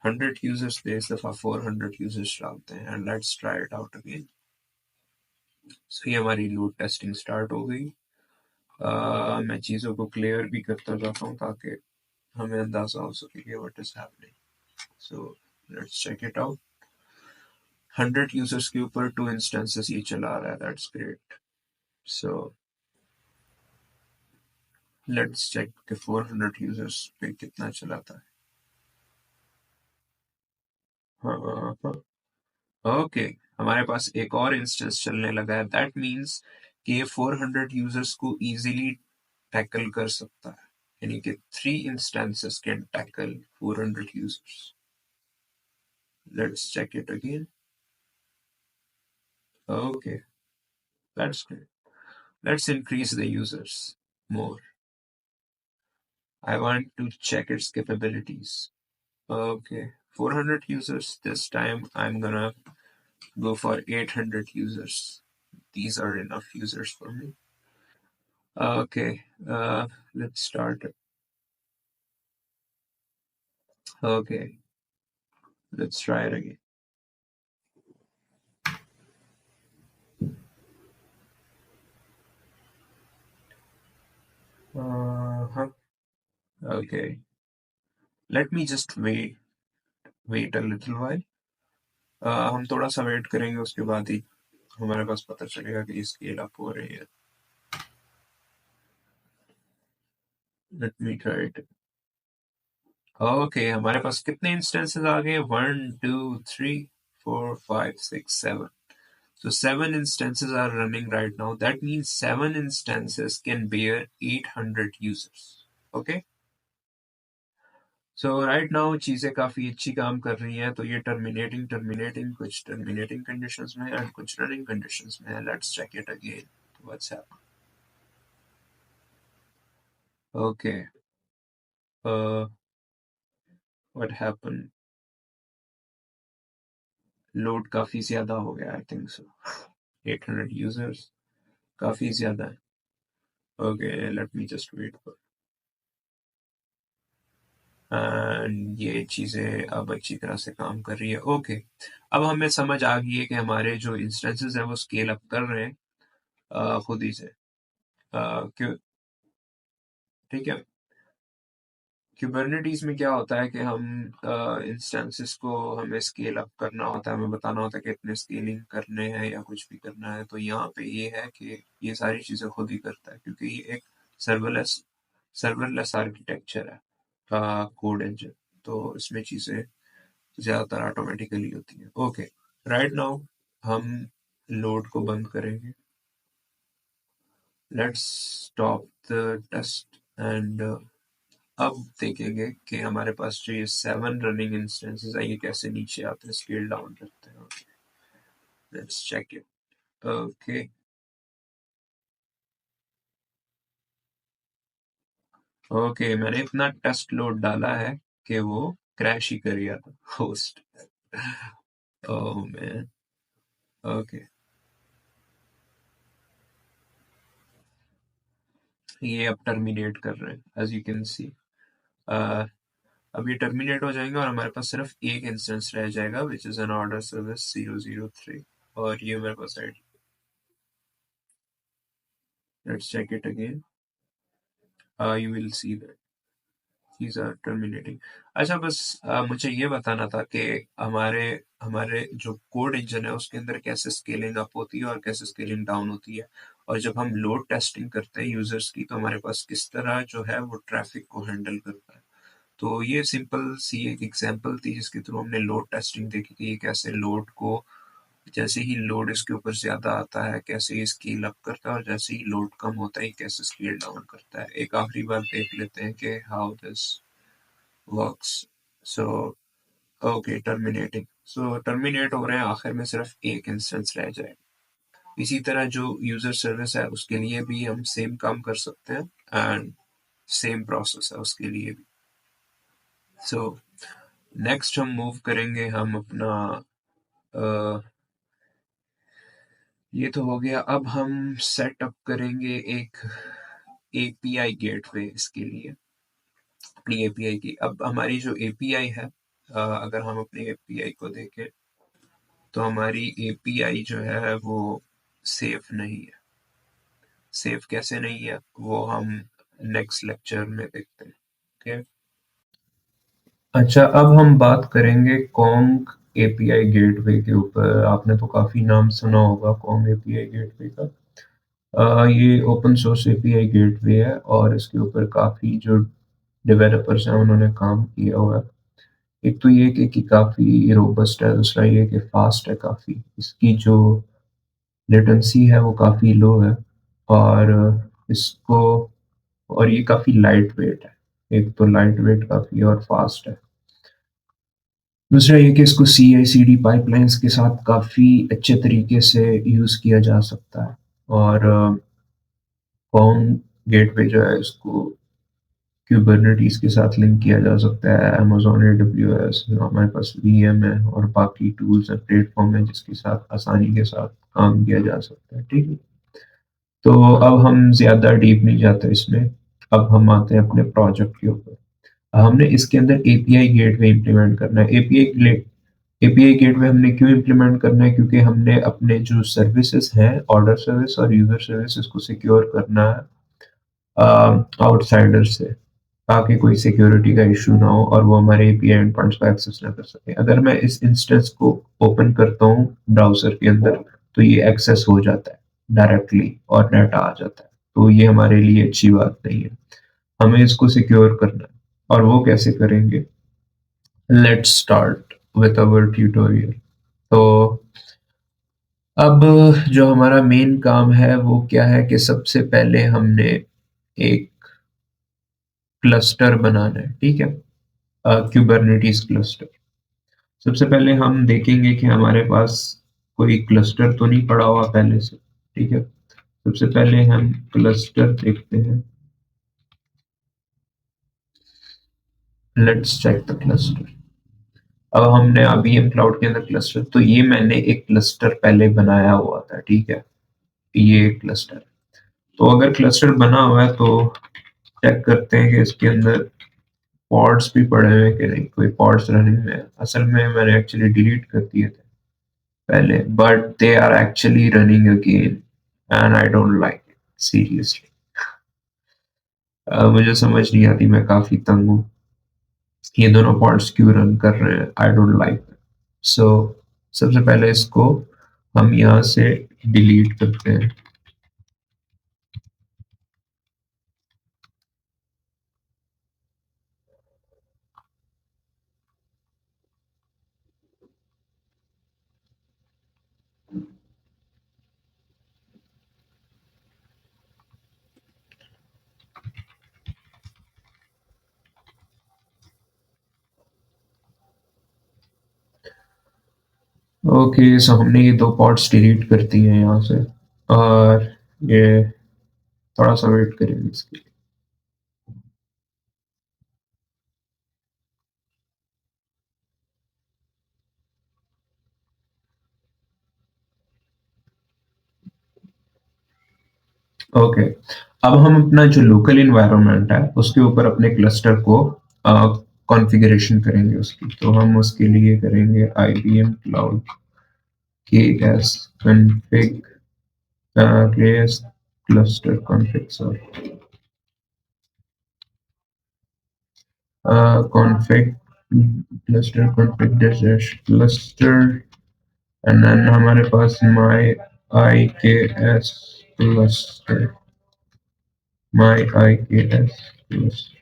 100 users पे इस दफा 400 यूजर्स डालते हैं and let's try it out again. So ये हमारी लोड टेस्टिंग स्टार्ट हो गई। मैं चीज़ों को क्लियर भी करता जाता हूँ ताकि हमें अंदाजा हो सके कि what is happening. So let's check it out. 100 users के ऊपर 2 इंस्टेंसेस ये चला रहा है। That's great. So let's check कि 400 यूजर्स पे कितना चलाता है। हाँ हाँ, ओके हमारे पास एक और इंस्टेंस चलने लगा है। दैट मीन्स कि ये 400 यूजर्स को इजीली टैकल कर सकता है, यानी कि 3 instances can tackle 400 users. Let's check it again. Okay that's great. Let's increase the users more। I want to check its capabilities। Okay, 400 users. This time I'm gonna go for 800 users. These are enough users for me। Okay, let's start it। Okay, let's try it again। Uh-huh. Okay, let me just wait a little while। हम थोड़ा सा वेट करेंगे, उसके बाद ही हमारे पास पता चलेगा कि स्केल अप हो रही है। Let me try it. Okay हमारे पास कितने इंस्टेंसेस आ गए? 1 2 3 4 5 6 7। So 7 instances are running right now। That means 7 instances can bear 800 users। Okay? So right now चीजें काफी अच्छी काम कर रही हैं। तो ये टर्मिनेटिंग कुछ टर्मिनेटिंग कंडीशंस में है और कुछ रनिंग कंडीशंस में है। Let's check it again। What's happening? Okay। Uh, what happened? Load काफी ज्यादा हो गया। I think so। 800 users काफी ज्यादा है। Okay, let me just wait for। And ये चीज़ें अब अच्छी तरह से काम कर रही है। ओके अब हमें समझ आ गई है कि हमारे जो इंस्टेंसेस हैं वो स्केल अप कर रहे हैं खुद ही से। क्यों? ठीक है। कुबरनेटिस में क्या होता है कि हम इंस्टेंसेस को हमें स्केल अप करना होता है, हमें बताना होता है कि इतने स्केलिंग करने हैं या कुछ भी करना है। तो यहाँ पे ये है कि ये सारी चीज़ें खुद ही करता है, क्योंकि ये एक सर्वरलेस सर्वरलेस आर्किटेक्चर है कोड इंजन। तो इसमें चीज़ें ज़्यादातर ऑटोमेटिकली होती हैं। ओके, राइट नाउ हम लोड को बंद करेंगे। Let's stop the test and अब देखेंगे कि हमारे पास जो ये 7 रनिंग इंस्टेंसेस है ये कैसे नीचे आते हैं, स्केल डाउन करते हैं। Let's check it. Okay, okay, मैंने इतना टेस्ट लोड डाला है कि वो क्रैश ही कर गया था होस्ट। Oh man. ओके, ये अब टर्मिनेट कर रहे हैं एज यू कैन सी। अब ये टर्मिनेट हो जाएंगे और हमारे पास सिर्फ एक इंस्टेंस रह जाएगा which is an order service 003 और ये मेरे पास ID. Let's check it again. You will see that these are terminating। अच्छा, बस मुझे ये बताना था कि हमारे हमारे जो कोड इंजन है उसके अंदर कैसे स्केलिंग अप होती है और कैसे स्केलिंग डाउन होती है, और जब हम लोड टेस्टिंग करते हैं यूजर्स की तो हमारे पास किस तरह जो है वो ट्रैफिक को हैंडल करता है। तो ये सिंपल सी एक एग्जांपल थी जिसके थ्रू हमने लोड टेस्टिंग देखी कि ये कैसे लोड को, जैसे ही लोड इसके ऊपर ज्यादा आता है कैसे ये स्केल अप करता है, और जैसे ही लोड कम होता है ये कैसे स्केल डाउन करता है। एक आखिरी बार देख लेते हैं कि how this works. So okay, terminating. So terminate हो रहे हैं, आखिर में सिर्फ एक इंस्टेंस रह जाए। इसी तरह जो यूजर सर्विस है उसके लिए भी हम सेम काम कर सकते हैं एंड सेम प्रोसेस है उसके लिए भी। सो नेक्स्ट हम मूव करेंगे, हम अपना ये तो हो गया। अब हम सेटअप करेंगे एक एपीआई गेटवे इसके लिए, अपनी एपीआई की। अब हमारी जो एपीआई है, अगर हम अपनी एपीआई को देखें तो हमारी एपीआई जो है वो सेफ नहीं है। सेफ कैसे नहीं है वो हम नेक्स्ट लेक्चर में देखते हैं। ओके, अच्छा, अब हम बात करेंगे कॉन्ग एपीआई गेटवे के ऊपर। आपने तो काफी नाम सुना होगा कॉन्ग एपीआई गेटवे का। ये ओपन सोर्स एपीआई गेटवे है और इसके ऊपर काफी जो डेवलपर्स हैं उन्होंने काम किया हुआ है। एक तो ये कि काफी रोबस्ट है, दूसरा ये कि फास्ट है काफी, इसकी जो लेटेंसी है वो काफी लो है, और इसको और ये काफी लाइट वेट है। एक तो लाइट वेट काफी और फास्ट है। दूसरा ये कि इसको सी आई सी डी पाइपलाइंस के साथ काफी अच्छे तरीके से यूज किया जा सकता है। और कॉम गेटवे जो है इसको क्यूबरनेटीज के साथ लिंक किया जा सकता है। अमेजोन एडब्ल्यूएस, हमारे पास वीएम है और बाकी टूल्स एंड प्लेटफॉर्म है जिसके साथ आसानी के साथ काम किया जा सकता है। ठीक है, तो अब हम ज्यादा डीप नहीं जाते इसमें। अब हम आते हैं अपने प्रोजेक्ट के ऊपर। हमने इसके अंदर एपीआई गेटवे इंप्लीमेंट करना है। एपीआई गेटवे हमने क्यों इंप्लीमेंट करना है? क्योंकि हमने अपने जो सर्विसेज हैं, ऑर्डर सर्विस और यूजर सर्विस, इसको सिक्योर करना है आउटसाइडर से, ताकि कोई सिक्योरिटी का इशू ना हो और वो हमारे एपीआई एंडपॉइंट्स को एक्सेस ना कर सके। अगर मैं इस इंस्टेंस को ओपन करता हूँ ब्राउजर के अंदर तो ये एक्सेस हो जाता है डायरेक्टली और नेट आ जाता है। तो ये हमारे लिए अच्छी बात नहीं है, हमें इसको सिक्योर करना है। और वो कैसे करेंगे? Let's start with our tutorial. तो अब जो हमारा मेन काम है वो क्या है कि सबसे पहले हमने एक क्लस्टर बनाना है। ठीक है, क्यूबरनेटीज क्लस्टर। सबसे पहले हम देखेंगे कि हमारे पास कोई क्लस्टर तो नहीं पड़ा हुआ पहले से। ठीक है, सबसे पहले हम क्लस्टर देखते हैं। Let's check the cluster. अब हमने IBM क्लाउड के अंदर क्लस्टर, तो ये मैंने एक क्लस्टर पहले बनाया हुआ था। ठीक है, ये क्लस्टर। तो अगर क्लस्टर बना हुआ है तो चेक करते हैं कि इसके अंदर पॉड्स भी पड़े हुए हैं कि नहीं, कोई पॉड्स रनिंग में है। असल में मैंने एक्चुअली डिलीट कर दिए थे पहले, but they are actually running again and I don't like it seriously. मुझे समझ नहीं आती, मैं काफी तंग हूँ। ये दोनों पॉड्स क्यों रन कर रहे हैं, आई डोंट लाइक। सो सबसे पहले इसको हम यहाँ से डिलीट करते हैं। ओके, सो हमने ये दो पॉड्स डिलीट कर दिए हैं यहाँ से, और ये थोड़ा सा वेट करेंगे इसके लिए। ओके, अब हम अपना जो लोकल इन्वायरमेंट है उसके ऊपर अपने क्लस्टर को कॉन्फ़िगरेशन करेंगे उसकी। तो हम उसके लिए करेंगे IBM cloud KS config, KS cluster config, sorry, config cluster config dash cluster, and then हमारे पास my IKS cluster, my IKS cluster।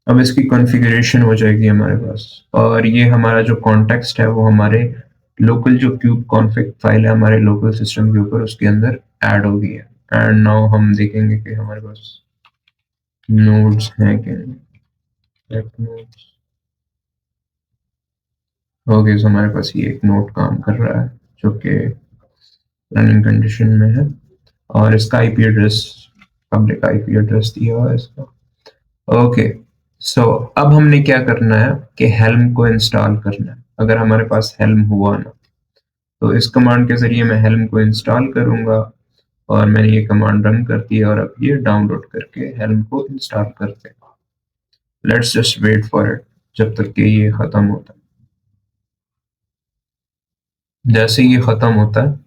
अब इसकी कॉन्फ़िगरेशन हो जाएगी हमारे पास, और ये हमारा जो कॉन्टेक्स्ट है वो हमारे लोकल जो क्यूब कॉन्फ़िग फाइल है हमारे लोकल सिस्टम के ऊपर उसके अंदर ऐड हो गई है। एंड नाउ हम देखेंगे कि हमारे पास नोड्स हैं कि नहीं। नोड्स, ओके, सो हमारे पास ये एक नोड काम कर रहा है जो कि रनिंग कंडीशन में है, और इसका IP address, public IP address दिया हुआ है इसका। ओके, सो अब हमने क्या करना है कि हेल्म को इंस्टॉल करना है। अगर हमारे पास हेल्म हुआ ना, तो इस कमांड के जरिए मैं हेल्म को इंस्टॉल करूंगा, और मैंने ये कमांड रन कर दी और अब ये डाउनलोड करके हेल्म को इंस्टॉल करते हैं। Let's just wait for it जब तक कि ये खत्म होता है। जैसे ये खत्म होता है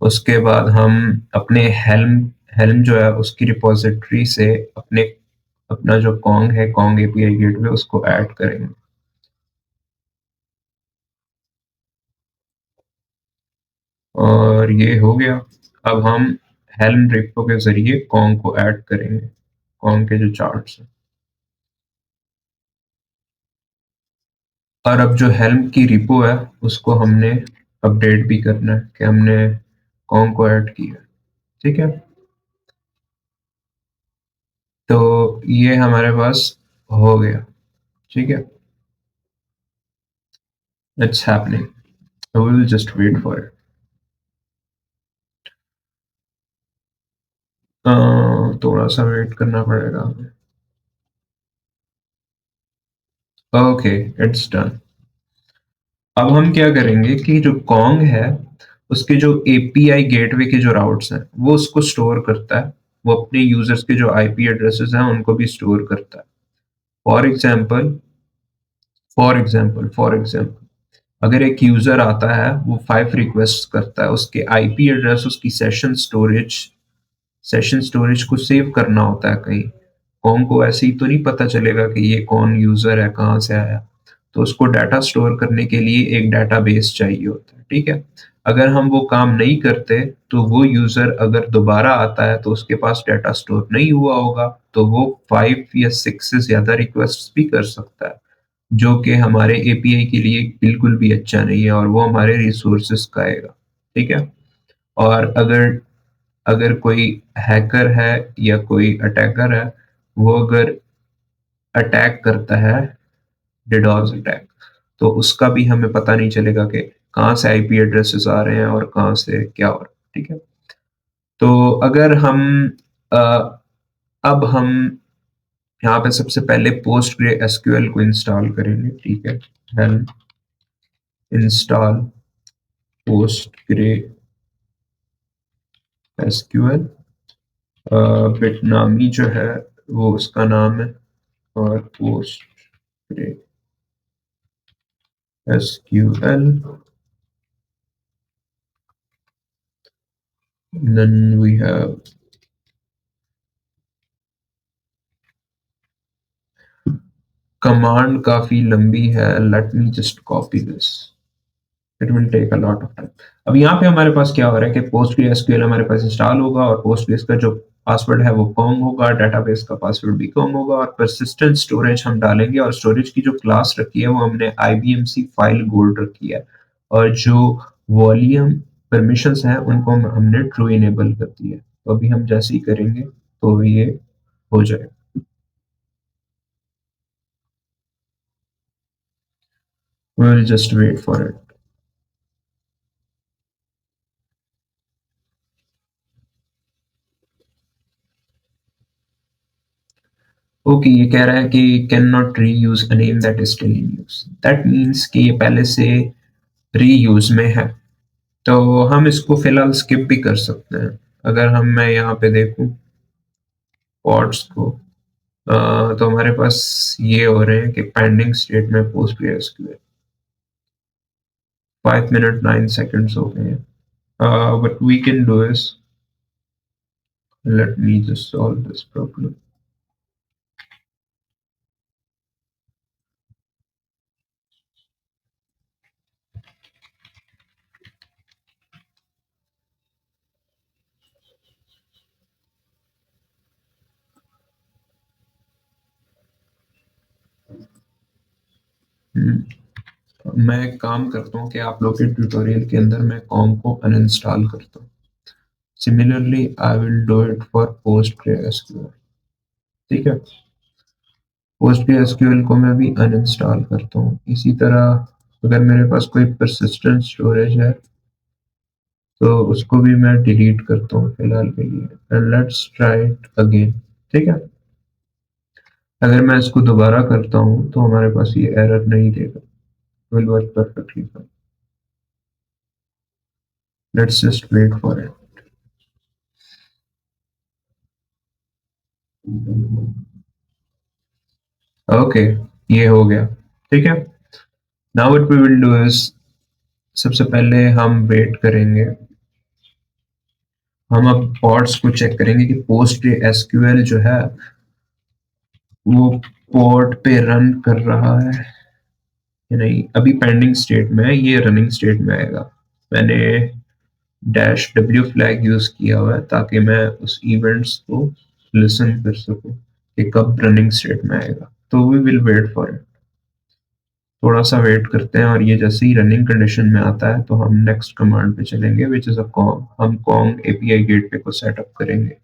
उसके बाद हम अपने हेल्म हेल्म जो है उसकी रिपोजिटरी से अपने अपना जो कॉन्ग है, कॉन्ग एपीआई गेटवे, उसको ऐड करेंगे। और ये हो गया। अब हम हेल्म रेपो के जरिए कॉन्ग को ऐड करेंगे, कॉन्ग के जो चार्ट्स हैं। और अब जो हेल्म की रिपो है उसको हमने अपडेट भी करना है कि हमने कॉन्ग को ऐड किया। ठीक है, तो ये हमारे पास हो गया। ठीक है, it's happening, we will just wait for it. थोड़ा सा वेट करना पड़ेगा हमें। Okay, it's done. अब हम क्या करेंगे कि जो कॉन्ग है उसके जो एपीआई गेटवे के जो राउट्स हैं वो उसको स्टोर करता है, वो अपने यूजर्स के जो आईपी एड्रेसेस हैं उनको भी स्टोर करता है। फॉर एग्जांपल, फॉर एग्जांपल अगर एक यूजर आता है, वो 5 रिक्वेस्ट करता है, उसके आईपी एड्रेस, उसकी सेशन स्टोरेज को सेव करना होता है कहीं। कौन को ऐसे ही तो नहीं पता चलेगा कि ये कौन यूजर है, कहाँ से आया। तो उसको डाटा स्टोर करने के लिए एक डाटाबेस चाहिए होता है। ठीक है, अगर हम वो काम नहीं करते तो वो यूजर अगर दोबारा आता है तो उसके पास डाटा स्टोर नहीं हुआ होगा, तो वो 5 या 6 से ज्यादा रिक्वेस्ट भी कर सकता है, जो कि हमारे एपीआई के लिए बिल्कुल भी अच्छा नहीं है, और वो हमारे रिसोर्सेज खाएगा। ठीक है, और अगर अगर कोई हैकर है या कोई अटैकर है, वो अगर अटैक करता है, डिडोस अटैक, तो उसका भी हमें पता नहीं चलेगा कि कहाँ से आईपी एड्रेसेस आ रहे हैं और कहाँ से क्या हो रहा है। ठीक है, तो अगर हम अ, अब हम यहाँ पे सबसे पहले पोस्ट ग्रे एसक्यूएल को इंस्टॉल करेंगे। ठीक है, help install Postgre SQL, Bitnami जो है वो उसका नाम है, और Postgre SQL, then we have command काफी लंबी है, let me just copy this, it will take a lot of time. अब यहाँ पे हमारे पास क्या हो रहा है कि PostgreSQL हमारे पास इंस्टॉल होगा और Postgres का जो पासवर्ड है वो कॉन्ग होगा, डेटाबेस का पासवर्ड भी कॉन्ग होगा, और persistent स्टोरेज हम डालेंगे, और स्टोरेज की जो क्लास रखी है वो हमने IBMC फाइल गोल्ड रखी है, और जो वॉल्यूम परमिशंस हैं उनको हमने ट्रू इनेबल कर दी है। तो अभी हम जैसे ही करेंगे तो ये हो जाएगा। We'll just wait for it. Okay, ये कह रहा है कि कैन नॉट री use a name that is still in use, that means कि ये पहले से री यूज में है, तो हम इसको फिलहाल स्किप भी कर सकते हैं। अगर मैं यहाँ पे देखूं पॉड्स को, तो हमारे पास ये हो रहे हैं कि पेंडिंग स्टेट में PostgreSQL 5 मिनट 9 सेकेंड्स हो गए हैं। But we can do is, let me just solve this problem. मैं एक काम करता हूँ कि आप लोग के ट्यूटोरियल के अंदर मैं कॉम को अनइंस्टॉल करता हूँ। Similarly I will do it for PostgreSQL। ठीक है, PostgreSQL को मैं भी अनइंस्टॉल करता हूँ। इसी तरह अगर मेरे पास कोई persistent स्टोरेज है तो उसको भी मैं डिलीट करता हूँ फिलहाल के लिए, and let's try it again. ठीक है, अगर मैं इसको दोबारा करता हूँ तो हमारे पास ये एरर नहीं देगा, will work perfectly fine. Let's just wait for it. Okay, ये हो गया। ठीक है, now what we will do is, सबसे पहले हम वेट करेंगे, हम अब पॉड्स को चेक करेंगे कि PostgreSQL जो है वो पॉड पे रन कर रहा है या नहीं। अभी पेंडिंग स्टेट में है, ये रनिंग स्टेट में आएगा। मैंने -w फ्लैग यूज किया हुआ है ताकि मैं उस इवेंट्स को लिसन कर सकूं कि कब रनिंग स्टेट में आएगा। तो we will wait for it, थोड़ा सा वेट करते हैं, और ये जैसे ही रनिंग कंडीशन में आता है तो हम नेक्स्ट कमांड पे चलेंगे, विच इज अ कॉन्ग। हम कॉन्ग एपीआई गेटवे को सेटअप करेंगे,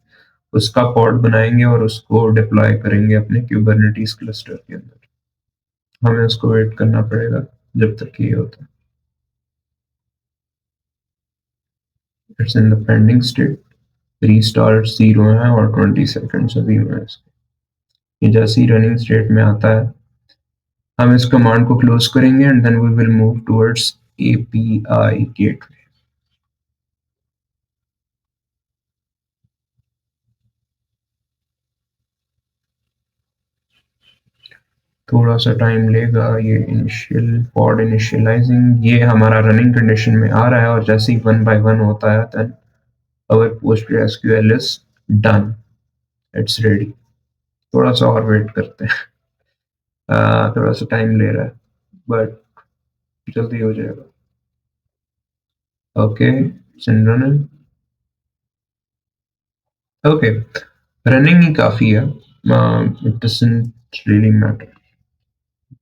उसका पॉड बनाएंगे और उसको डिप्लॉय करेंगे अपने क्यूबरनेटीज क्लस्टर के अंदर। हमें उसको वेट करना पड़ेगा जब तक ये होता है। It's in the pending state, restart 0 है और 20 सेकेंड्स अभी हुए हैं इसके। ये जैसे ही रनिंग स्टेट में आता है हम इस कमांड को क्लोज करेंगे, and then we will move towards API gateway. थोड़ा सा टाइम लेगा ये इनिशियल पॉड इनिशियलाइजिंग। ये हमारा रनिंग कंडीशन में आ रहा है, और जैसे ही 1 by 1 होता है then our PostgreSQL is done, it's ready. थोड़ा सा और वेट करते हैं, थोड़ा सा टाइम ले रहा है बट जल्दी हो जाएगा। Okay, running. ओके, रनिंग ही काफी है, it doesn't really matter.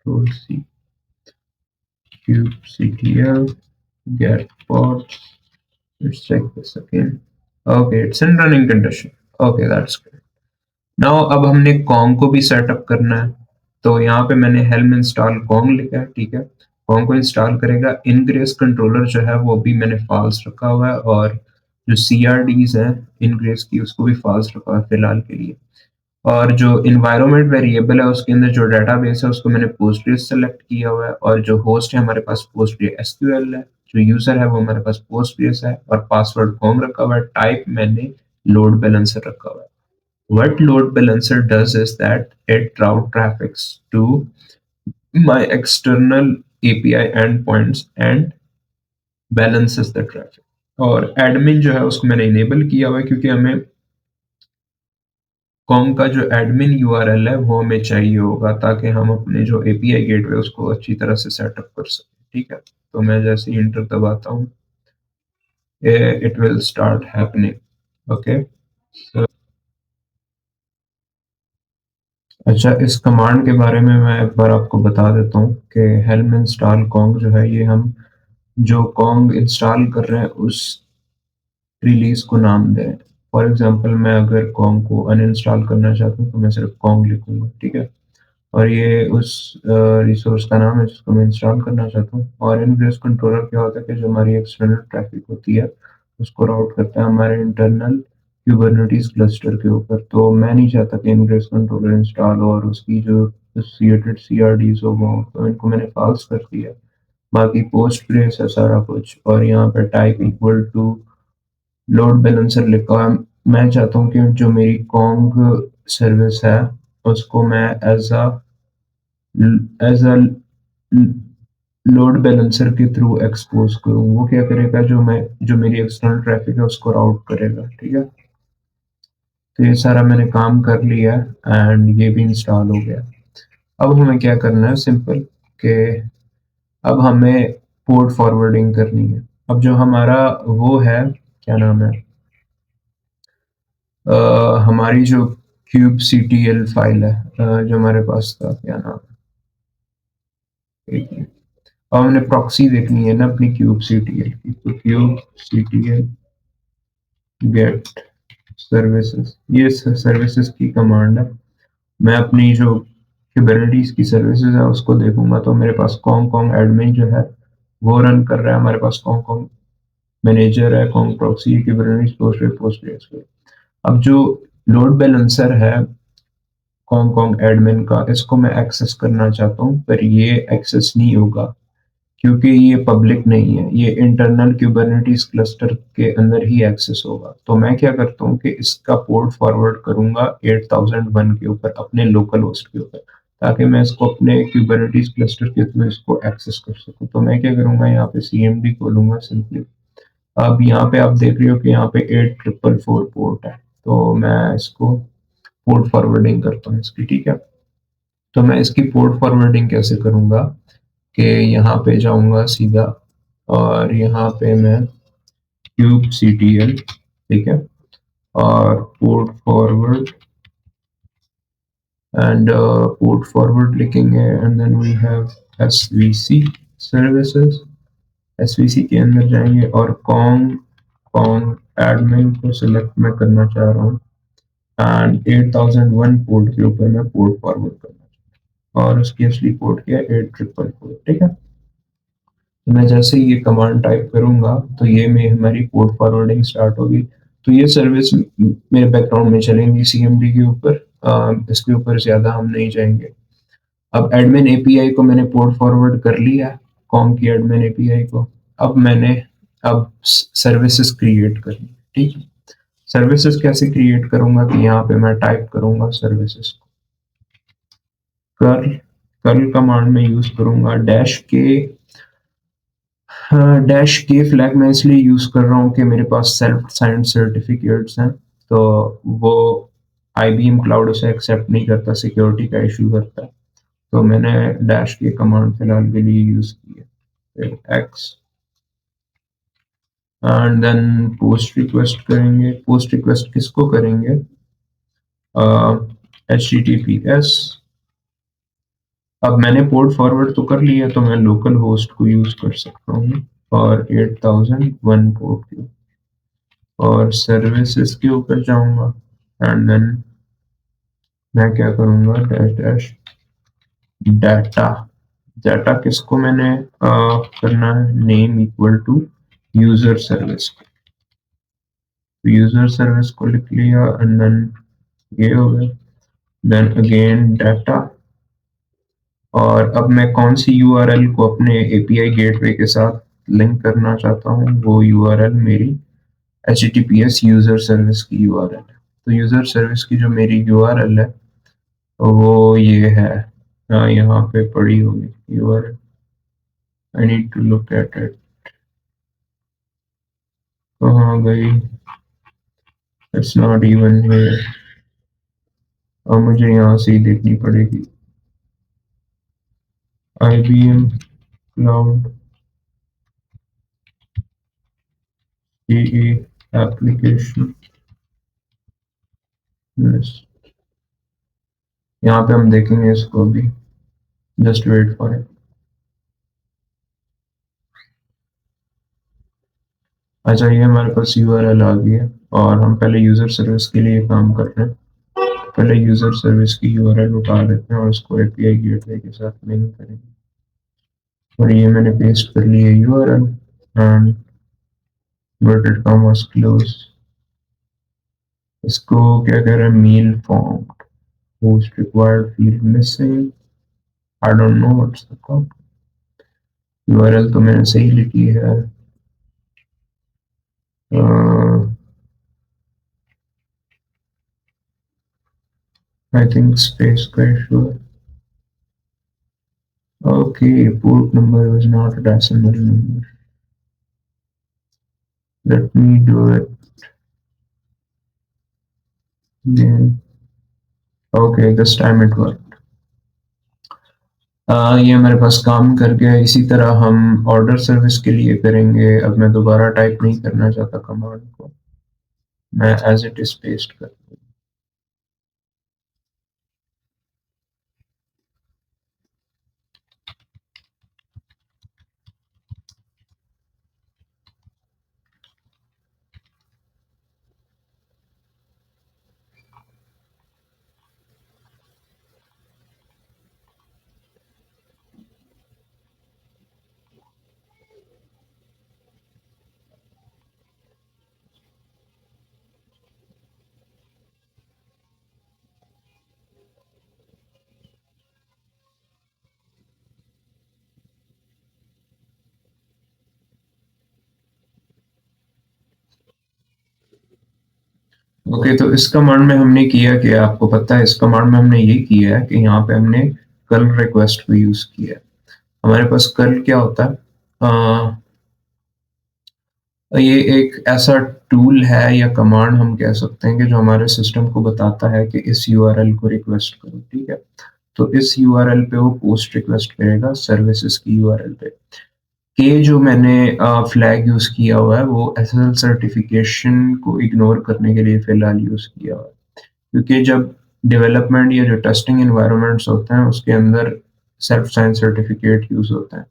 Control C, kubectl get pods, let's check this again. Okay, it's in running condition. Okay, that's good. Now अब हमने कॉन्ग को भी सेटअप करना है, तो यहाँ पे मैंने हेल्म इंस्टॉल कॉन्ग लिखा है। ठीक है, कॉन्ग को इंस्टॉल करेगा। इनग्रेस कंट्रोलर जो है वो भी मैंने फॉल्स रखा हुआ है, और जो CRDs है इनग्रेस की उसको भी फॉल्स रखा हुआ है फिलहाल के लिए। और जो इन्वायरमेंट वेरिएबल है उसके अंदर जो डेटाबेस है उसको मैंने पोस्टग्रेस सेलेक्ट किया हुआ है, और जो होस्ट है हमारे पास PostgreSQL है, जो यूजर है वो हमारे पास पोस्टग्रेस है, और पासवर्ड कॉम रखा हुआ है। टाइप मैंने लोड बैलेंसर रखा हुआ है। What load balancer does is that it route traffics to my external API endpoints and balances the traffic। और एडमिन जो है उसको मैंने इनेबल किया हुआ है क्योंकि हमें कॉन्ग का जो एडमिन यूआरएल है वो हमें चाहिए होगा, ताकि हम अपने जो एपीआई गेटवे उसको अच्छी तरह से सेटअप कर सकें। ठीक है, तो मैं जैसे ही इंटर दबाता हूँ, it will start happening. Okay. अच्छा, इस कमांड के बारे में मैं एक बार आपको बता देता हूँ कि हेल्म इंस्टॉल कॉन्ग जो है, ये हम जो कॉन्ग इंस्टॉल कर रहे हैं उस रिलीज को नाम दें। फॉर एग्जांपल, मैं अगर कॉन्ग को अनइंस्टॉल करना चाहता हूँ तो मैं सिर्फ कॉन्ग लिखूंगा। ठीक है, और ये उस रिसोर्स का नाम है जिसको मैं इंस्टॉल करना चाहता हूँ। और इनग्रेस कंट्रोलर क्या होता है कि जो हमारी एक्सटर्नल ट्रैफिक होती है उसको राउट करता है हमारे इंटरनल क्यूबरनेटीज क्लस्टर के ऊपर। तो मैं नहीं चाहता कि इनग्रेस कंट्रोलर इंस्टॉल हो और उसकी जो एसोसिएटेड सीआरडीज हो वो हों, तो इनको मैंने फॉल्स कर दिया। बाकी पोस्ट ग्रेस है सारा कुछ, और यहाँ पे type equal to load balancer लिखा है। मैं चाहता हूँ कि जो मेरी कॉन्ग सर्विस है उसको मैं एज अ लोड बैलेंसर के थ्रू एक्सपोज करूँ। वो क्या करेगा, जो मेरी एक्सटर्नल ट्रैफिक है उसको राउट करेगा। ठीक है, तो ये सारा मैंने काम कर लिया एंड ये भी इंस्टॉल हो गया। अब हमें क्या करना है, सिंपल, कि अब हमें पोर्ट फॉरवर्डिंग करनी है। अब जो हमारा वो है, क्या नाम है, हमारी जो क्यूब सीटीएल फाइल है, जो हमारे पास था, क्या नाम है, एक मिनट। अब हमने प्रॉक्सी देखनी है ना अपनी क्यूब सीटीएल की, तो क्यूब सीटीएल गेट सर्विसेज, ये सर्विसेज की कमांड है। मैं अपनी जो कुबरनेटीज की सर्विसेज है उसको देखूंगा, तो मेरे पास कॉन्ग कॉन्ग एडमिन जो है वो रन कर रहा है। हमारे पास कॉन्ग कॉन्ग मैनेजर है, कॉन्ग प्रॉक्सी, कुबरनेटीज पोस्ट। अब जो लोड बैलेंसर है कॉन्ग कॉन्ग एडमिन का, इसको मैं एक्सेस करना चाहता हूँ, पर ये एक्सेस नहीं होगा क्योंकि ये पब्लिक नहीं है। ये इंटरनल क्यूबरनेटीज क्लस्टर के अंदर ही एक्सेस होगा। तो मैं क्या करता हूँ कि इसका पोर्ट फॉरवर्ड करूंगा 8001 के ऊपर, अपने लोकल होस्ट के ऊपर, ताकि मैं इसको अपने क्यूबरनेटीज क्लस्टर के थ्रू इसको एक्सेस कर सकूँ। तो मैं क्या करूंगा, यहाँ पे सीएमडी खोलूंगा सिंपली। अब यहाँ पे आप देख रहे हो कि यहाँ पे 8444 पोर्ट है, तो मैं इसको पोर्ट फॉरवर्डिंग करता हूँ इसकी। ठीक है, तो मैं इसकी पोर्ट फॉरवर्डिंग कैसे करूंगा कि यहाँ पे जाऊंगा सीधा, और यहाँ पे मैं क्यूब सीटीएल, ठीक है, और port forward, and port forward लिखेंगे, and then we have SVC services. SVC के अंदर जाएंगे और कॉन्ग कॉन्ग एडमिन को सिलेक्ट मैं करना चाह रहा हूँ, एंड 8001 पोर्ट के ऊपर मैं पोर्ट फॉरवर्ड करना, और उसकी असली पोर्ट क्या है, 8444। ठीक है, तो मैं जैसे ही ये कमांड टाइप करूंगा तो ये में हमारी पोर्ट फॉरवर्डिंग स्टार्ट होगी। तो ये सर्विस मेरे बैकग्राउंड में चलेंगी सीएमडी के ऊपर। इसके ऊपर ज्यादा हम नहीं जाएंगे। अब एडमिन एपीआई को मैंने पोर्ट फॉरवर्ड कर लिया, कॉम की एडमिन एपीआई को। अब मैंने अब सर्विसेज क्रिएट करनी। ठीक है, सर्विसेज कैसे क्रिएट करूंगा, कि यहाँ पे मैं टाइप करूंगा सर्विसेज को, कर्ल कर्ल कमांड में यूज करूंगा डैश के फ्लैग मैं इसलिए यूज कर रहा हूँ कि मेरे पास सेल्फ साइंड सर्टिफिकेट्स हैं, तो वो आईबीएम क्लाउड उसे एक्सेप्ट नहीं करता, सिक्योरिटी का इशू करता है। तो मैंने डैश के कमांड फिलहाल के लिए यूज की है। फिर X, and then post request करेंगे। पोस्ट रिक्वेस्ट किसको करेंगे, H T T P S. अब मैंने पोर्ट फॉरवर्ड तो कर लिया, तो मैं लोकल होस्ट को यूज कर सकता हूँ और 8001 पोर्ट की, और सर्विसेज के ऊपर जाऊंगा, एंड देन मैं क्या करूंगा, डैश डैश डाटा। डाटा किसको मैंने करना है, name equal to user service. तो यूजर सर्विस को लिख लिया, एंड देन ये हो गया। देन अगेन डाटा, और अब मैं कौन सी यूआरएल को अपने एपीआई गेटवे के साथ लिंक करना चाहता हूँ, वो यूआरएल मेरी HTTPS यूजर सर्विस की यूआरएल है। तो यूजर सर्विस की जो मेरी यूआरएल है वो ये है, यहाँ पे पड़ी होगी URL. I need to look at it, कहाँ गई, इट्स नॉट इवन हियर। और मुझे यहाँ से ही देखनी पड़ेगी। IBM cloud a application list, यहाँ पे हम देखेंगे इसको भी। Just wait for it. अच्छा, ये हमारे पास यूआरएल आ गई है और हम पहले यूजर सर्विस के लिए काम कर रहे हैं। पहले यूजर सर्विस की यूआरएल उठा लेते हैं और उसको एपीआई गेटवे के साथ लिंक करेंगे। और ये मैंने पेस्ट कर ली है URL and inverted commas close. इसको क्या कह रहे हैं, malformed host required field missing, I don't know what's the call. URL तो मैंने सही लिखी है। आई थिंक स्पेस का इशू है। Okay, port number was not a decimal number. Let me do it again. Okay, this time it worked. ये हमारे पास काम कर गया। इसी तरह हम ऑर्डर सर्विस के लिए करेंगे। अब मैं दोबारा टाइप नहीं करना चाहता कमांड को, मैं एज इट इज पेस्ट कर दूँ। ओके, तो इस कमांड में हमने किया क्या आपको पता है? इस कमांड में हमने ये किया है कि यहाँ पे हमने कल रिक्वेस्ट को यूज किया है। हमारे पास कल क्या होता है, ये एक ऐसा टूल है या कमांड हम कह सकते हैं कि जो हमारे सिस्टम को बताता है कि इस यूआरएल को रिक्वेस्ट करो। ठीक है, तो इस यूआरएल पे वो पोस्ट रिक्वेस्ट करेगा सर्विसेज की यूआरएल पे। के जो मैंने फ्लैग यूज किया हुआ है वो एसएसएल सर्टिफिकेशन को इग्नोर करने के लिए फिलहाल यूज किया हुआ है, क्योंकि जब डेवलपमेंट या जो टेस्टिंग एनवायरनमेंट्स होते हैं उसके अंदर सेल्फ साइन सर्टिफिकेट यूज होते हैं।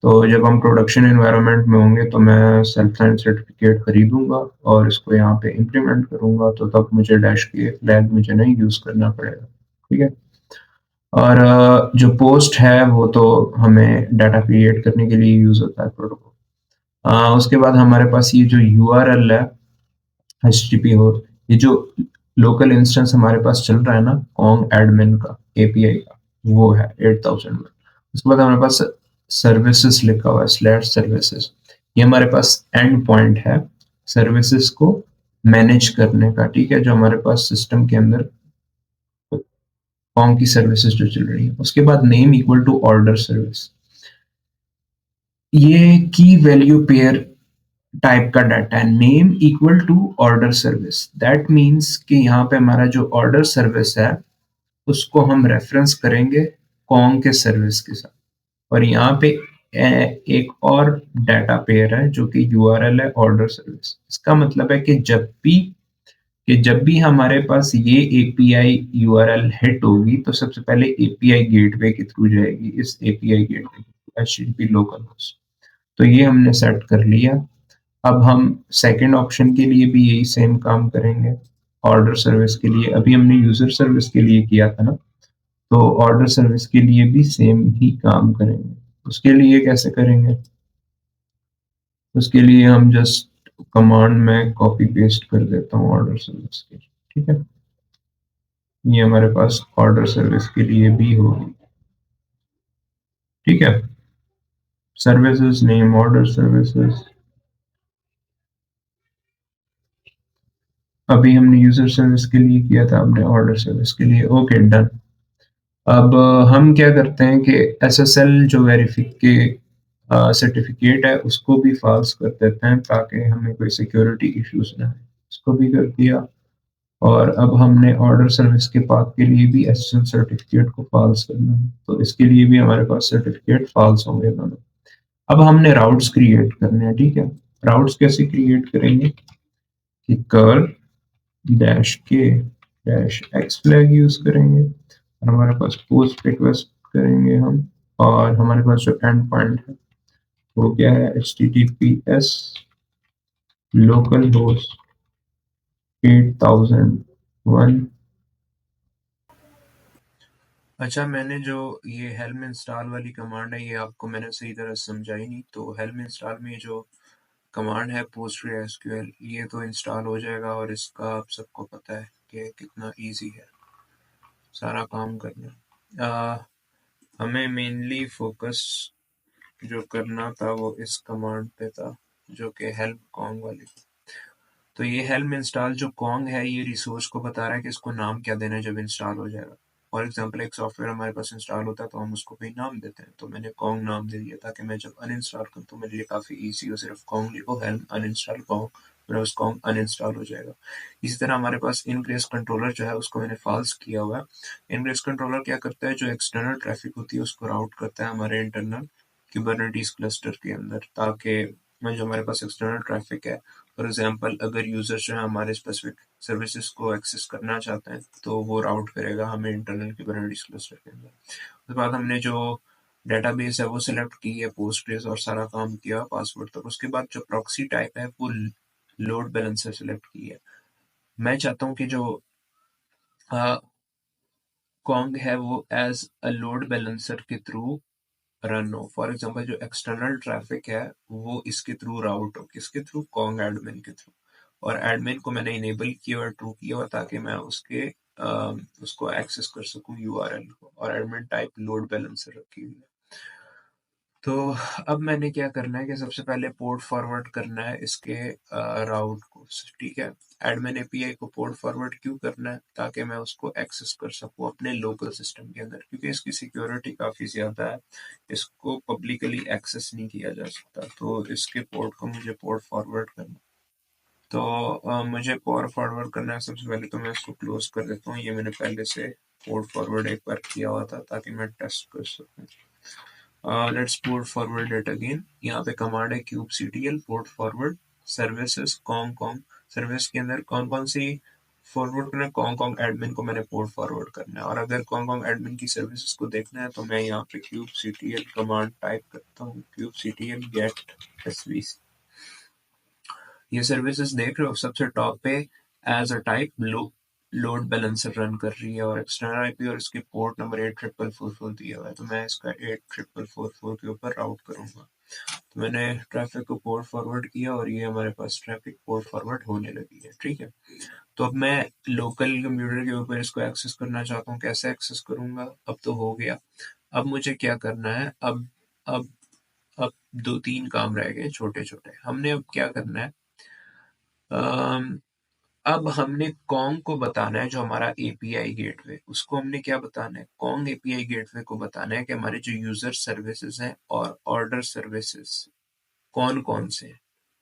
तो जब हम प्रोडक्शन एनवायरनमेंट में होंगे तो मैं सेल्फ साइन सर्टिफिकेट खरीदूंगा और इसको यहाँ पे इम्प्लीमेंट करूंगा, तो तब मुझे डैश के फ्लैग मुझे नहीं यूज करना पड़ेगा। ठीक है, और जो पोस्ट है वो तो हमें डाटा क्रिएट करने के लिए यूज होता है प्रोटोकॉल। उसके बाद हमारे पास ये जो यूआरएल है HTTP हो, ये जो लोकल इंस्टेंस हमारे पास चल रहा है ना कॉन्ग एडमिन का एपीआई का, वो है 8000 में। उसके बाद हमारे पास सर्विसेज लिखा हुआ है स्लैश सर्विसेज। ये हमारे पास एंड पॉइंट है सर्विसेज को मैनेज करने का। ठीक है, जो हमारे पास सिस्टम के अंदर कॉन्ग की सर्विसेज जो चल रही है। उसके बाद name equal to order service, ये की वैल्यू पेयर टाइप का डाटा है। Name equal to order service, that means कि यहाँ पे हमारा जो ऑर्डर सर्विस है उसको हम रेफरेंस करेंगे कॉन्ग के सर्विस के साथ। और यहाँ पे एक और डाटा पेयर है जो कि यूआरएल है ऑर्डर सर्विस। इसका मतलब है कि जब भी हमारे पास ये एपीआई यूआरएल हिट होगी तो सबसे पहले एपीआई गेटवे के थ्रू जाएगी, इस API gateway HTTP local host. तो ये हमने सेट कर लिया। अब हम सेकंड ऑप्शन के लिए भी यही सेम काम करेंगे। ऑर्डर सर्विस के लिए अभी हमने यूजर सर्विस के लिए किया था ना, तो ऑर्डर सर्विस के लिए भी सेम ही काम करेंगे। उसके लिए कैसे करेंगे? उसके लिए हम जस्ट कमांड में कॉपी पेस्ट कर देता हूँ ऑर्डर सर्विस के। ठीक है, ये हमारे पास ऑर्डर सर्विस के लिए भी होगी। ठीक है, सर्विसेज नेम ऑर्डर सर्विसेज। अभी हमने यूजर सर्विस के लिए किया था, हमने ऑर्डर सर्विस के लिए। Okay, done. अब हम क्या करते हैं कि एसएसएल जो वेरिफिके सर्टिफिकेट है उसको भी फॉल्स कर देते हैं ताकि हमें कोई सिक्योरिटी इश्यूज ना आए। इसको भी कर दिया। और अब हमने ऑर्डर सर्विस के पाथ के लिए भी एसएसएल सर्टिफिकेट को फॉल्स करना है, तो इसके लिए भी हमारे पास सर्टिफिकेट फॉल्स होंगे दोनों। अब हमने राउट्स क्रिएट करने हैं, ठीक है। राउट्स कैसे क्रिएट करेंगे कि कर्ल डैश के डैश एक्स फ्लैग यूज करेंगे, और हमारे पास पोस्ट रिक्वेस्ट करेंगे हम, और हमारे पास जो एंड पॉइंट है वो क्या है, https लोकल होस्ट 8001। अच्छा, मैंने जो ये हेल्म इंस्टॉल वाली कमांड है ये आपको मैंने सही तरह समझाई नहीं। तो हेल्म इंस्टॉल में जो कमांड है PostgreSQL, ये तो इंस्टॉल हो जाएगा, और इसका आप सबको पता है कि कितना इजी है सारा काम करना। हमें मेनली फोकस जो करना था वो इस कमांड पे था, जो कि हेल्प कॉन्ग वाली। तो ये हेल्म इंस्टॉल जो कॉन्ग है ये रिसोर्स को बता रहा है कि इसको नाम क्या देना है जब इंस्टॉल हो जाएगा। फॉर एग्जाम्पल, एक सॉफ्टवेयर हमारे पास इंस्टॉल होता है तो हम उसको कोई नाम देते हैं, तो मैंने कॉन्ग नाम दे दिया ताकि मैं जब अनइंस्टॉल करूँ तो मेरे लिए काफ़ी ईजी हो, सिर्फ कॉन्ग लिखो हेल्म अनइंस्टॉल कॉन्ग, मेरा उस कॉन्ग अनइंस्टॉल हो जाएगा। इसी तरह हमारे पास इनग्रेस कंट्रोलर जो है उसको मैंने फॉल्स किया हुआ है। इनग्रेस कंट्रोलर क्या करता है, जो एक्सटर्नल ट्रैफिक होती है उसको राउट करता है हमारे इंटरनल कुबरनेटीज क्लस्टर के अंदर, ताकि जो हमारे पास एक्सटर्नल ट्रैफिक है, फॉर एग्जांपल अगर यूजर जो है हमारे स्पेसिफिक सर्विसेज को एक्सेस करना चाहते हैं तो वो राउट करेगा हमें इंटरनल कुबरनेटीज क्लस्टर के अंदर। उसके बाद हमने जो डेटाबेस है वो सिलेक्ट की है, पोस्टग्रेस, और सारा काम किया पासवर्ड तक। उसके बाद जो प्रॉक्सी टाइप है वो लोड बैलेंसर सिलेक्ट की है। मैं चाहता हूँ कि जो कॉन्ग है वो एज अ लोड बैलेंसर के थ्रू रन हो। फॉर एग्जांपल, जो एक्सटर्नल ट्रैफिक है वो इसके थ्रू राउट हो, किसके थ्रू, कॉन्ग एडमिन के थ्रू। और एडमिन को मैंने इनेबल किया और ट्रू किया हुआ ताकि मैं उसको एक्सेस कर सकूं यूआरएल को, और एडमिन टाइप लोड बैलेंसर रखी हुई है। तो अब मैंने क्या करना है कि सबसे पहले पोर्ट फॉरवर्ड करना है इसके राउट को, ठीक है। एडमिन एपीआई को पोर्ट फॉरवर्ड क्यों करना है, ताकि मैं उसको एक्सेस कर सकूं अपने लोकल सिस्टम के अंदर, क्योंकि इसकी सिक्योरिटी काफ़ी ज़्यादा है, इसको पब्लिकली एक्सेस नहीं किया जा सकता। तो इसके पोर्ट को मुझे पोर्ट फॉरवर्ड करना, तो मुझे पोर्ट फॉरवर्ड करना है। सबसे पहले तो मैं इसको क्लोज कर देता हूँ, ये मैंने पहले से पोर्ट फॉरवर्ड एक बार किया हुआ था ताकि मैं टेस्ट कर सकूँ। Let's port forward it again. यहाँ पे कमांड है kubectl port forward services Kong Kong. Service के अंदर कौन कौन सी फॉरवर्ड करना है, कॉन्ग कॉन्ग एडमिन को मैंने पोर्ट फॉरवर्ड करना है। और अगर कॉन्ग कॉन्ग एडमिन की सर्विसेज को देखना है तो मैं यहाँ पे kubectl कमांड टाइप करता हूँ, kubectl गेट svc। ये सर्विसेज देख रहे हो सबसे टॉप पे as a type load balancer run कर रही है, और एक्सटर्नल आईपी और इसके पोर्ट नंबर 8444 दिया हुआ है, तो मैं इसका 8444 के ऊपर राउट करूंगा। तो मैंने ट्रैफिक को पोर्ट फॉरवर्ड किया और ये हमारे पास ट्रैफिक पोर्ट फॉरवर्ड होने लगी है, ठीक है। तो अब मैं लोकल कंप्यूटर के ऊपर इसको एक्सेस करना चाहता हूँ, कैसे एक्सेस करूंगा, अब तो हो गया। अब मुझे क्या करना है, अब अब दो तीन काम रह गए छोटे छोटे। हमने अब क्या करना है, अम, अब हमने कॉन्ग को बताना है, जो हमारा एपीआई गेटवे, उसको हमने क्या बताना है, कॉन्ग एपीआई गेटवे को बताना है कि हमारे जो यूजर सर्विसेज हैं और ऑर्डर सर्विसेज कौन कौन से हैं,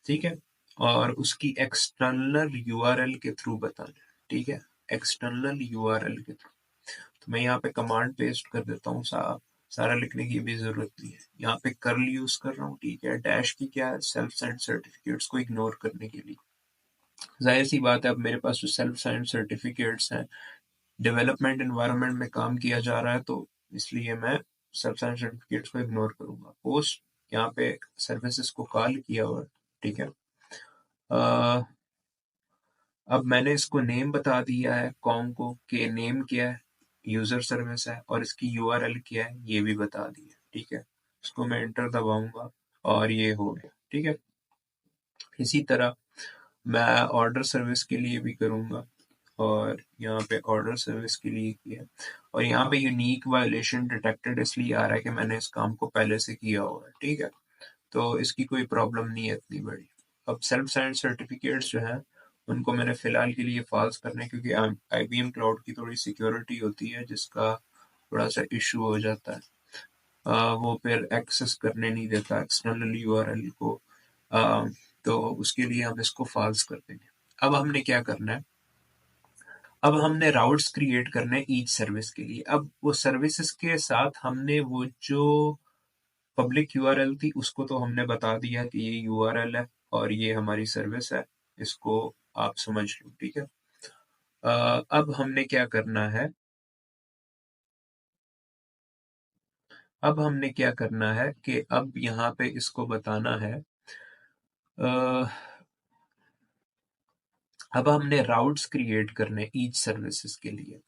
ठीक है। और उसकी एक्सटर्नल यूआरएल के थ्रू बताना है, ठीक है, एक्सटर्नल यूआरएल के थ्रू। तो मैं यहाँ पे कमांड पेस्ट कर देता हूँ, सारा लिखने की भी जरूरत नहीं है। यहाँ पे कर्ल यूज कर रहा हूँ, ठीक है। डैश की क्या है, सेल्फ साइंड सर्टिफिकेट्स को इग्नोर करने के लिए। जाहिर सी बात है, अब मेरे पास जो सेल्फ साइंड सर्टिफिकेट्स हैं, डेवलपमेंट एनवायरनमेंट में काम किया जा रहा है, तो इसलिए मैं सेल्फ साइंड सर्टिफिकेट्स को इग्नोर करूंगा। पोस्ट यहाँ पे सर्विसेज को कॉल किया हुआ है, ठीक है। अ, अब मैंने इसको नेम बता दिया है कॉम को, कि नेम क्या है, यूजर सर्विस है, और इसकी यूआरएल क्या है ये भी बता दिया, ठीक है। इसको मैं एंटर दबाऊंगा और ये हो गया, ठीक है। इसी तरह मैं ऑर्डर सर्विस के लिए भी करूंगा, और यहाँ पे ऑर्डर सर्विस के लिए किया, और यहाँ पे यूनिक वायलेशन डिटेक्टेड इसलिए आ रहा है कि मैंने इस काम को पहले से किया हुआ है, ठीक है। तो इसकी कोई प्रॉब्लम नहीं है इतनी बड़ी। अब सेल्फ साइंड सर्टिफिकेट्स जो है उनको मैंने फिलहाल के लिए फॉल्स करना है, क्योंकि आईबीएम क्लाउड की थोड़ी सिक्योरिटी होती है जिसका थोड़ा सा इशू हो जाता है। वो फिर एक्सेस करने नहीं देता एक्सटर्नल यूआरएल को। अ, तो उसके लिए हम इसको फॉल्स कर देंगे। अब हमने क्या करना है, अब हमने राउट्स क्रिएट करने ईच सर्विस के लिए। अब वो सर्विसेज के साथ हमने वो जो पब्लिक यूआरएल थी उसको तो हमने बता दिया कि ये यूआरएल है और ये हमारी सर्विस है, इसको आप समझ लो, ठीक है। अब हमने क्या करना है, अब हमने क्या करना है कि अब यहाँ पे इसको बताना है, अब हमने राउट्स क्रिएट करने ईच सर्विसेज के लिए।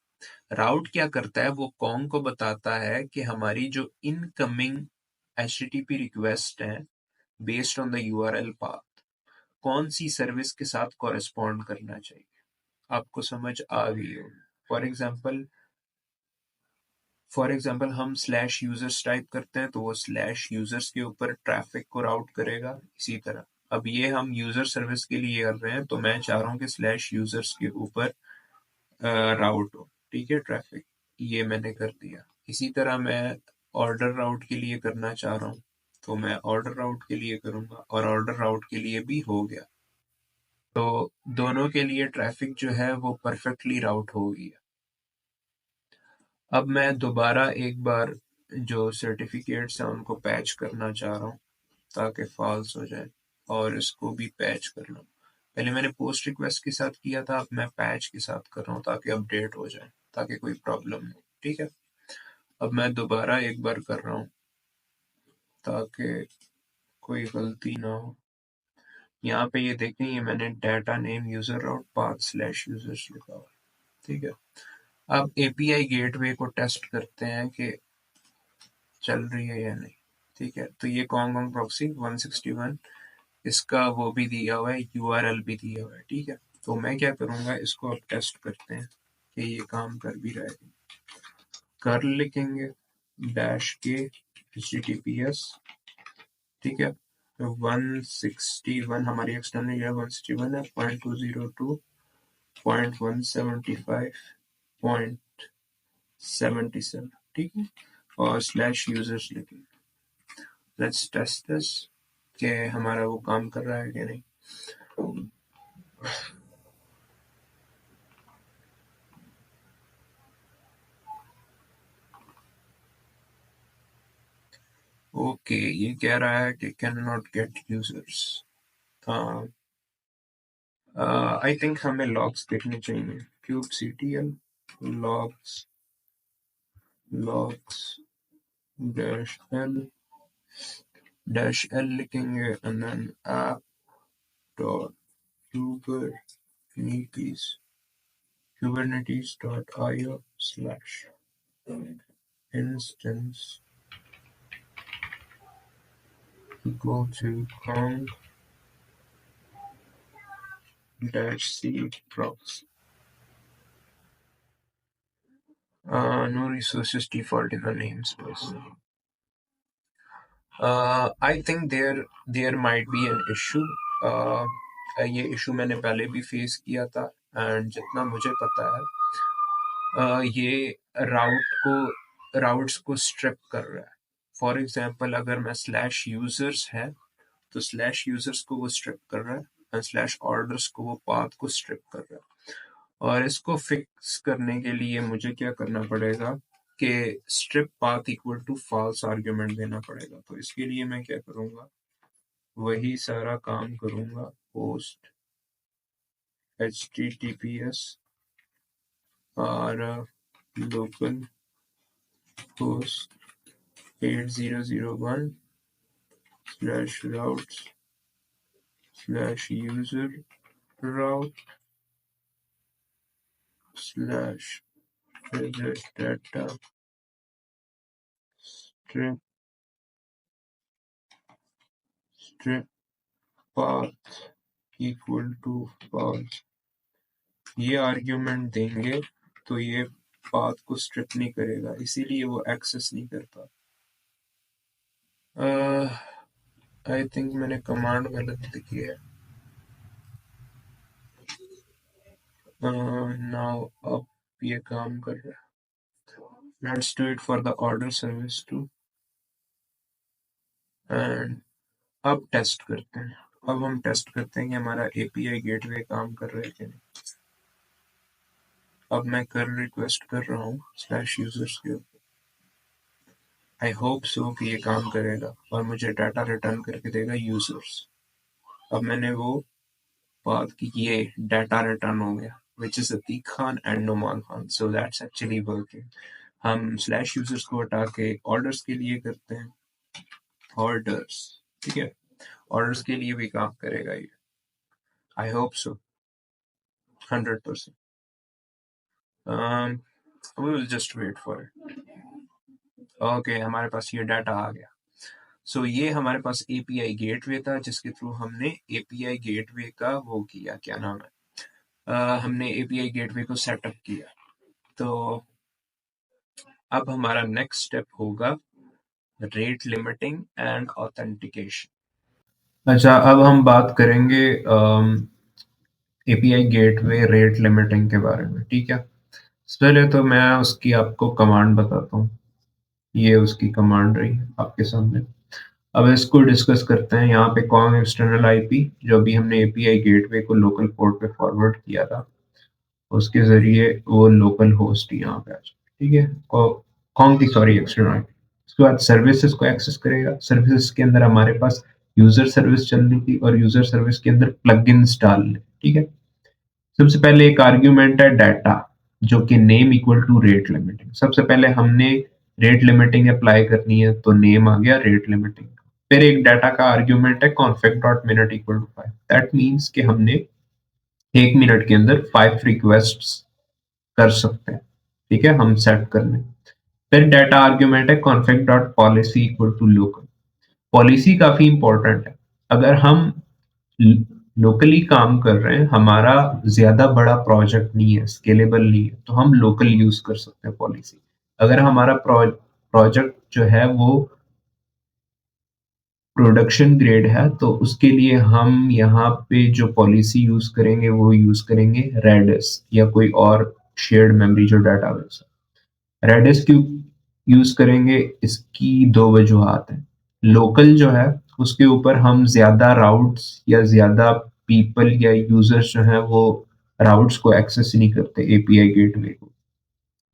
राउट क्या करता है, वो कॉन्ग को बताता है कि हमारी जो इनकमिंग HTTP रिक्वेस्ट है based on the URL path कौन सी सर्विस के साथ कॉरेस्पॉन्ड करना चाहिए। आपको समझ आ गई हो। फॉर एग्जाम्पल हम स्लैश यूजर्स टाइप करते हैं तो वो स्लैश यूजर्स के ऊपर ट्रैफिक को राउट करेगा। इसी तरह अब ये हम यूजर सर्विस के लिए कर रहे हैं तो मैं चाह रहा हूँ कि स्लैश यूजर्स के ऊपर राउट हो, ठीक है, ट्रैफिक। ये मैंने कर दिया। इसी तरह मैं ऑर्डर राउट के लिए करना चाह रहा हूँ तो मैं ऑर्डर राउट के लिए करूंगा और ऑर्डर राउट के लिए भी हो गया। तो दोनों के लिए ट्रैफिक जो है वो परफेक्टली राउट हो गई है। अब मैं दोबारा एक बार जो सर्टिफिकेट्स हैं उनको पैच करना चाह रहा हूँ ताकि फॉल्स हो जाए और इसको भी पैच कर लूँ। पहले मैंने पोस्ट रिक्वेस्ट के साथ किया था, अब मैं पैच के साथ कर रहा हूँ ताकि अपडेट हो जाए, ताकि कोई प्रॉब्लम नहीं, ठीक है। अब मैं दोबारा एक बार कर रहा हूँ ताकि कोई गलती ना हो। यहाँ पे ये देखें, ये मैंने डाटा नेम यूजर राउट पाथ स्लैश यूजर्स लिखा हुआ है, ठीक है। अब एपीआई गेटवे को टेस्ट करते हैं कि चल रही है या नहीं, ठीक है। तो ये कॉन्ग प्रॉक्सी 161 इसका वो भी दिया हुआ है, यूआरएल भी दिया हुआ है, ठीक है। तो मैं क्या करूँगा, इसको अब टेस्ट करते हैं कि ये काम कर भी रहा है। कर्ल लिखेंगे -k ठीक है। तो 161 हमारी एक्सटर्नल है, 161 है, 0202 0.175.77, ठीक है। और स्लैश यूजर्स लिखेंगे। लेट्स टेस्ट दिस कि हमारा वो काम कर रहा है कि नहीं। ओके, ये कह रहा है कि can not gate users. I think हमें लॉग्स देखने चाहिए। kubectl logs -l लिखेंगे and then app.kubernetes.io/instance go to kong-c proxy. No resources default in the namespace. I think there might be an issue. ये इशू मैंने पहले भी फेस किया था एंड जितना मुझे पता है ये राउट्स को स्ट्रिप कर रहा है। फॉर एग्जांपल अगर मैं स्लैश यूजर्स है तो स्लैश यूजर्स को वो स्ट्रिप कर रहा है और स्लैश ऑर्डर्स को वो पाथ को स्ट्रिप कर रहा है। और इसको फिक्स करने के लिए मुझे क्या करना पड़ेगा कि strip path equal to false argument देना पड़ेगा। तो इसके लिए मैं क्या करूँगा, वही सारा काम करूँगा, पोस्ट https और local host 8001/routes/user route/visit data strip path equal to false। ये आर्ग्यूमेंट देंगे तो ये पाथ को स्ट्रिप नहीं करेगा, इसीलिए वो एक्सेस नहीं करता। आई थिंक मैंने कमांड गलत लिखी है। नाउ अब ये काम कर रहा है। Let's do it for the order service too and अब टेस्ट करते हैं। अब हम टेस्ट करते हैं कि हमारा एपीआई गेटवे काम कर रहा है कि नहीं। अब मैं कर रिक्वेस्ट कर रहा हूँ स्लैश यूजर्स के ऊपर। आई होप सो कि ये काम करेगा और मुझे डाटा रिटर्न करके देगा यूजर्स। अब मैंने वो बात की, ये डाटा रिटर्न हो गया which is Atiq Khan and Numan Khan, so that's actually working. हम स्लैश यूजर्स को हटा के ऑर्डर्स के लिए करते हैं, ऑर्डर्स, ठीक है, ऑर्डर्स के लिए भी काम करेगा ये, I hope so 100%। We will just wait for it. Okay, हमारे पास ये डाटा आ गया। सो ये हमारे पास एपीआई गेटवे था जिसके थ्रू हमने एपीआई गेटवे का वो किया, क्या नाम है, हमने एपीआई गेटवे को सेटअप किया। तो अब हमारा नेक्स्ट स्टेप होगा रेट लिमिटिंग एंड ऑथेंटिकेशन। अच्छा, अब हम बात करेंगे एपीआई गेटवे रेट लिमिटिंग के बारे में, ठीक है। पहले तो मैं उसकी आपको कमांड बताता हूँ। ये उसकी कमांड रही आपके सामने। अब इसको डिस्कस करते हैं। यहाँ पे कॉम एक्सटर्नल आईपी जो अभी हमने एपीआई गेटवे को लोकल पोर्ट पे फॉरवर्ड किया था, उसके जरिए वो लोकल होस्ट यहाँ पे आ जाए, ठीक है। कॉम की सॉरी एक्सटर्नल आईपी। उसके बाद सर्विसेज को एक्सेस करेगा। सर्विसेज के अंदर हमारे पास यूजर सर्विस चल रही थी और यूजर सर्विस के अंदर प्लगइन्स डाल ले, ठीक है। सबसे पहले एक आर्ग्यूमेंट है डाटा, जो कि name equal to rate limiting. सबसे पहले हमने रेट लिमिटिंग अप्लाई करनी है, तो नेम आ गया रेट लिमिटिंग। फिर एक डाटा का आर्ग्यूमेंट है config dot minute equal to 5। That means कि हमने 1 मिनट के अंदर 5 रिक्वेस्ट कर सकते हैं, ठीक है, हम सेट कर लें। फिर डाटा आर्ग्यूमेंट है config dot policy equal to local. Policy काफी इंपॉर्टेंट है। अगर हम लोकली काम कर रहे हैं, हमारा ज्यादा बड़ा प्रोजेक्ट नहीं है, स्केलेबल नहीं है, तो हम लोकल यूज कर सकते हैं पॉलिसी। अगर हमारा प्रोजेक्ट जो है वो प्रोडक्शन ग्रेड है, तो उसके लिए हम यहाँ पे जो पॉलिसी यूज करेंगे वो यूज करेंगे रेडिस या कोई और शेयर्ड मेमोरी जो डाटाबेस है। रेडिस क्यों यूज करेंगे, इसकी दो वजूहत हैं। लोकल जो है उसके ऊपर हम ज्यादा राउट्स या ज्यादा पीपल या यूजर्स जो है वो राउट्स को एक्सेस नहीं करते एपीआई गेटवे को,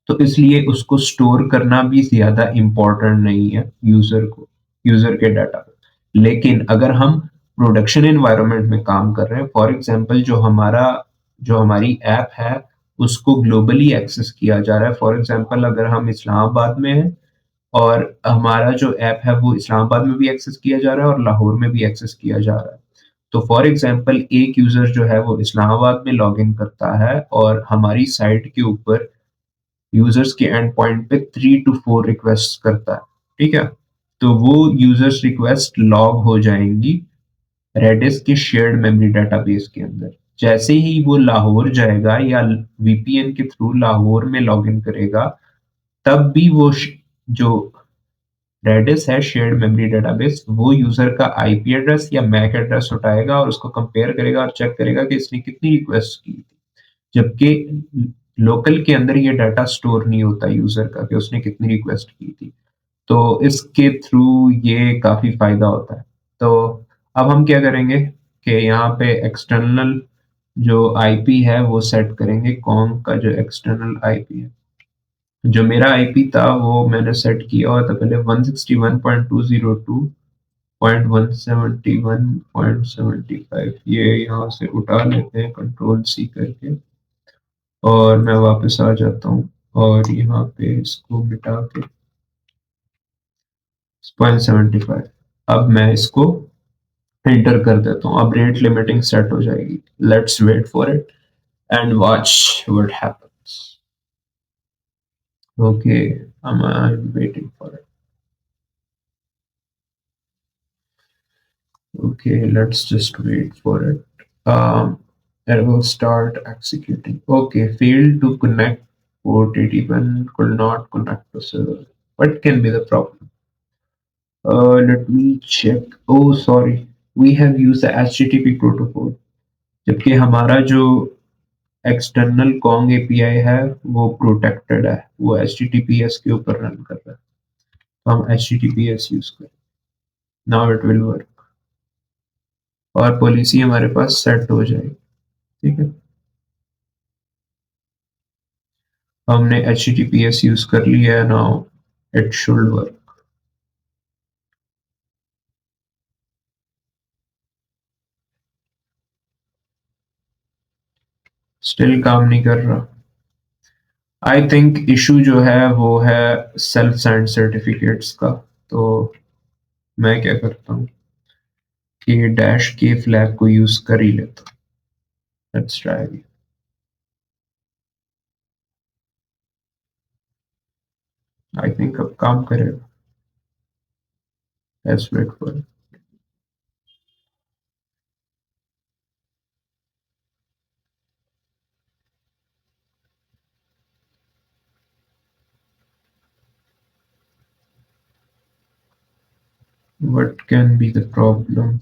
तो इसलिए उसको स्टोर करना भी ज्यादा इम्पोर्टेंट नहीं है यूजर को, यूजर के डाटा को। लेकिन अगर हम प्रोडक्शन एनवायरनमेंट में काम कर रहे हैं, फॉर एग्जांपल जो हमारी ऐप है उसको ग्लोबली एक्सेस किया जा रहा है। फॉर एग्जांपल अगर हम इस्लामाबाद में हैं और हमारा जो ऐप है वो इस्लामाबाद में भी एक्सेस किया जा रहा है और लाहौर में भी एक्सेस किया जा रहा है, तो फॉर एग्जांपल एक यूजर जो है वो इस्लामाबाद में लॉग इन करता है और हमारी साइट के ऊपर यूजर्स के एंड पॉइंट पे 3 to 4 रिक्वेस्ट करता है, ठीक है। तो वो यूजर्स रिक्वेस्ट लॉग हो जाएंगी रेडिस के शेयर्ड मेमोरी डेटाबेस के अंदर। जैसे ही वो लाहौर जाएगा या वीपीएन के थ्रू लाहौर में लॉगिन करेगा, तब भी वो जो रेडिस है शेयर्ड मेमोरी डेटाबेस, वो यूजर का आईपी एड्रेस या मैक एड्रेस उठाएगा और उसको कंपेयर करेगा और चेक करेगा कि इसने कितनी रिक्वेस्ट की थी। जबकि लोकल के अंदर ये डाटा स्टोर नहीं होता यूजर का कि उसने कितनी रिक्वेस्ट की थी। तो इसके थ्रू ये काफी फायदा होता है। तो अब हम क्या करेंगे कि यहाँ पे एक्सटर्नल जो आईपी है वो सेट करेंगे। कॉम का जो एक्सटर्नल आईपी है, जो मेरा आईपी था वो मैंने सेट किया हुआ था पहले 161.202.171.75। ये यहाँ से उठा लेते हैं कंट्रोल सी करके और मैं वापस आ जाता हूँ और यहाँ पे इसको मिटा के 0.75। अब मैं इसको एंटर कर देता हूँ। अब रेट लिमिटिंग सेट हो जाएगी। Let's wait for it and watch what happens. Okay, I am waiting for it. Okay, let's just wait for it. It will start executing. Okay, failed to connect. Port 81 could not connect to server. What can be the problem? Let me check. Oh, sorry. We have used the HTTP protocol. जबकि हमारा जो एक्सटर्नल कॉन्ग एपीआई है वो प्रोटेक्टेड है, वो HTTPS के ऊपर रन कर रहा है, तो हम HTTPS यूज करें। नाउ इट विल वर्क और पॉलिसी हमारे पास सेट हो जाएगी, ठीक है। हमने HTTPS यूज कर लिया है now, it should work. Still काम नहीं कर रहा। आई थिंक इशू जो है वो है सेल्फ साइंड सर्टिफिकेट्स का। तो मैं क्या करता हूँ कि डैश के फ्लैग को यूज कर ही लेता हूँ। Let's try. आई थिंक अब काम करेगा। Let's wait for. What can be the problem?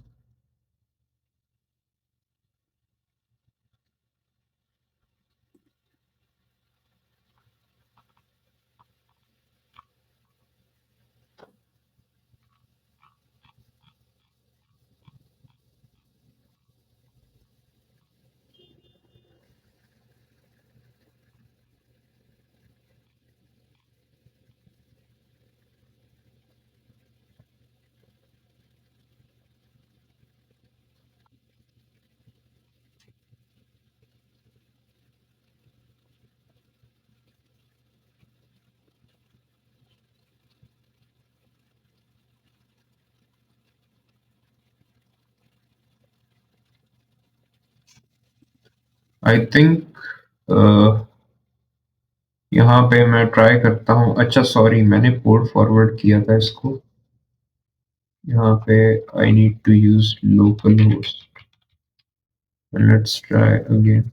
I think यहाँ पे मैं ट्राई करता हूँ। अच्छा सॉरी, मैंने पोर्ट फॉरवर्ड किया था इसको। यहाँ पे I need to use local host. Let's try again.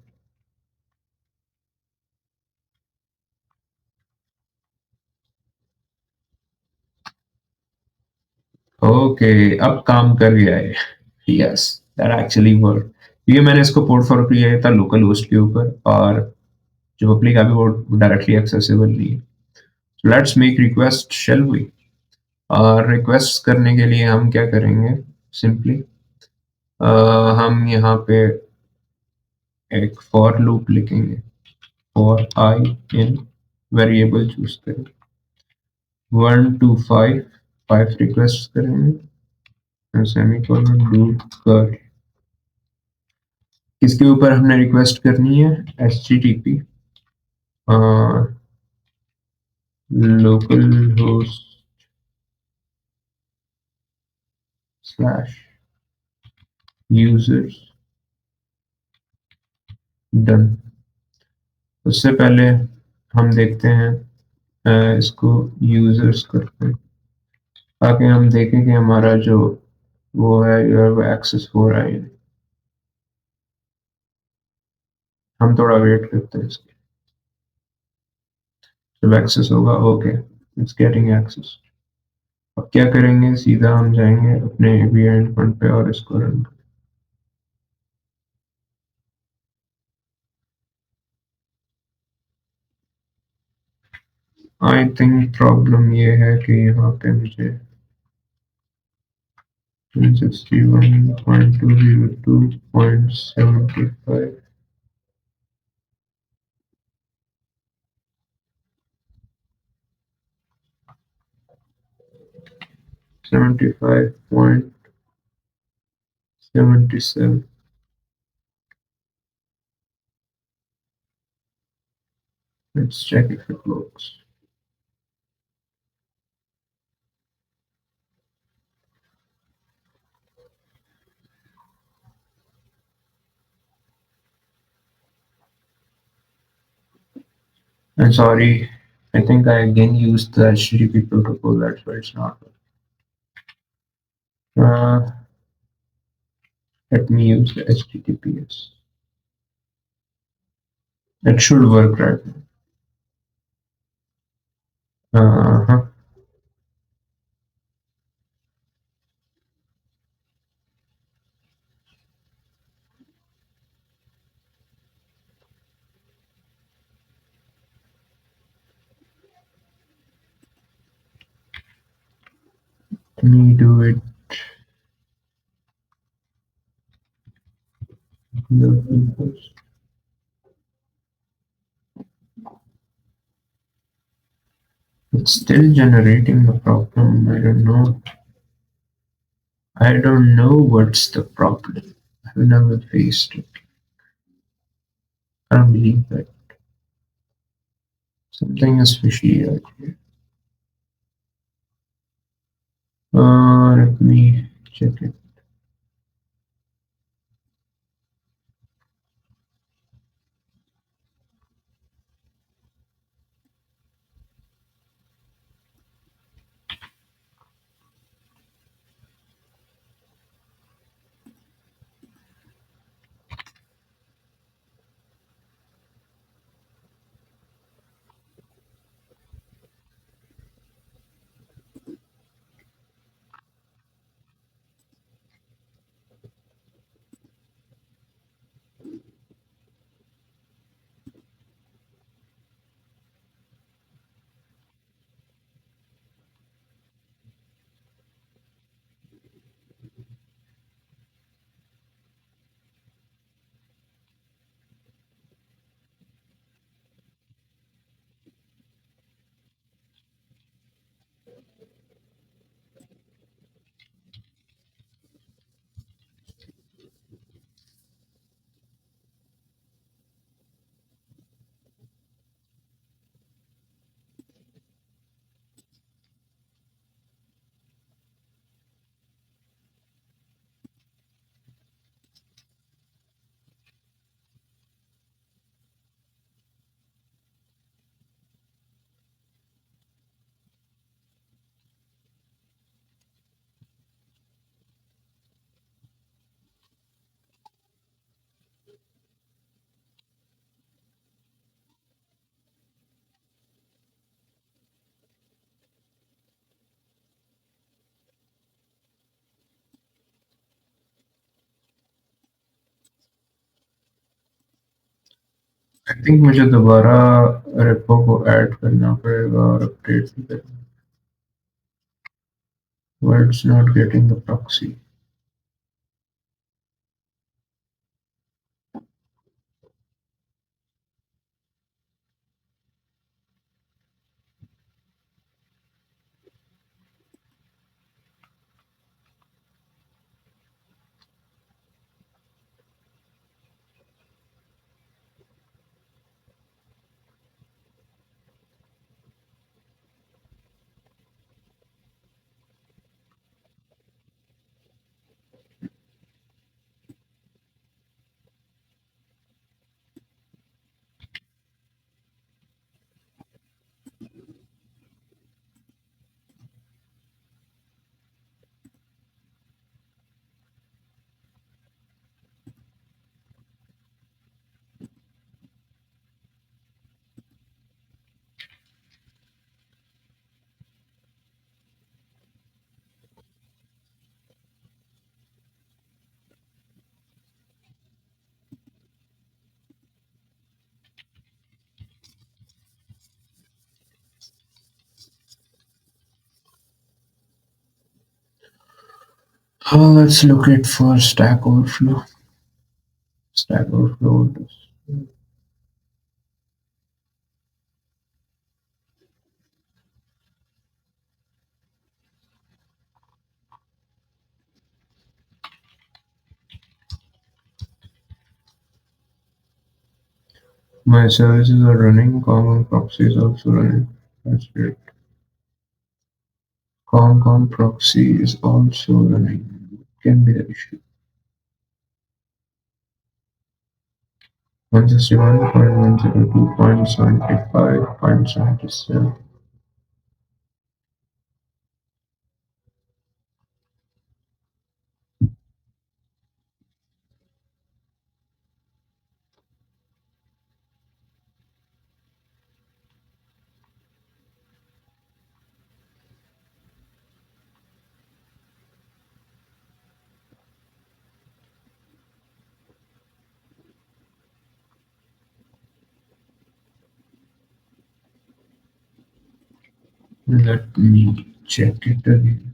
Okay, अब काम कर गया है। Yes, that actually work. ये मैंने इसको पोर्ट फॉरवर्ड किया था लोकल होस्ट के ऊपर, और जो पब्लिक है वो डायरेक्टली एक्सेसिबल नहीं है। Let's make request, shall we? और रिक्वेस्ट करने के लिए हम क्या करेंगे? सिंपली हम यहाँ पे एक फॉर लूप लिखेंगे। For I in variable choose करें, 1 to 5, 5 रिक्वेस्ट करेंगे, सेमीकोलन डू कर। किसके ऊपर हमने रिक्वेस्ट करनी है? HTTP local host slash users. Done. उससे पहले हम देखते हैं, इसको यूजर्स करते हैं ताकि हम देखें कि हमारा जो वो है वो एक्सेस हो रहा है या नहीं। हम थोड़ा वेट करते हैं इसके। जब एक्सेस होगा, ओके, इट्स गेटिंग एक्सेस। अब क्या करेंगे? सीधा हम जाएंगे अपने API एंडपॉइंट पे और इसको रन। आई थिंक प्रॉब्लम ये है कि यहाँ पे मुझे 161.202.75 75.77. Let's check if it works. I'm sorry. I think I again used the HTTP protocol. That's why it's not. Uh, Let me use the HTTPS. It should work right now. Uh-huh. Let me do it. It's still generating the problem. I don't know. I don't know what's the problem. I've never faced it. I don't believe that. Something is fishy out here. Let me check it. I think मुझे दोबारा रेपो को ऐड करना पड़ेगा और अपडेट भी करना. Why it's not getting the proxy? Let's look at for Stack Overflow. Stack Overflow. My services are running. Common proxy is also running. That's great. COM proxy is also running. Can be the issue. 161.102.75.77. Let me check it again.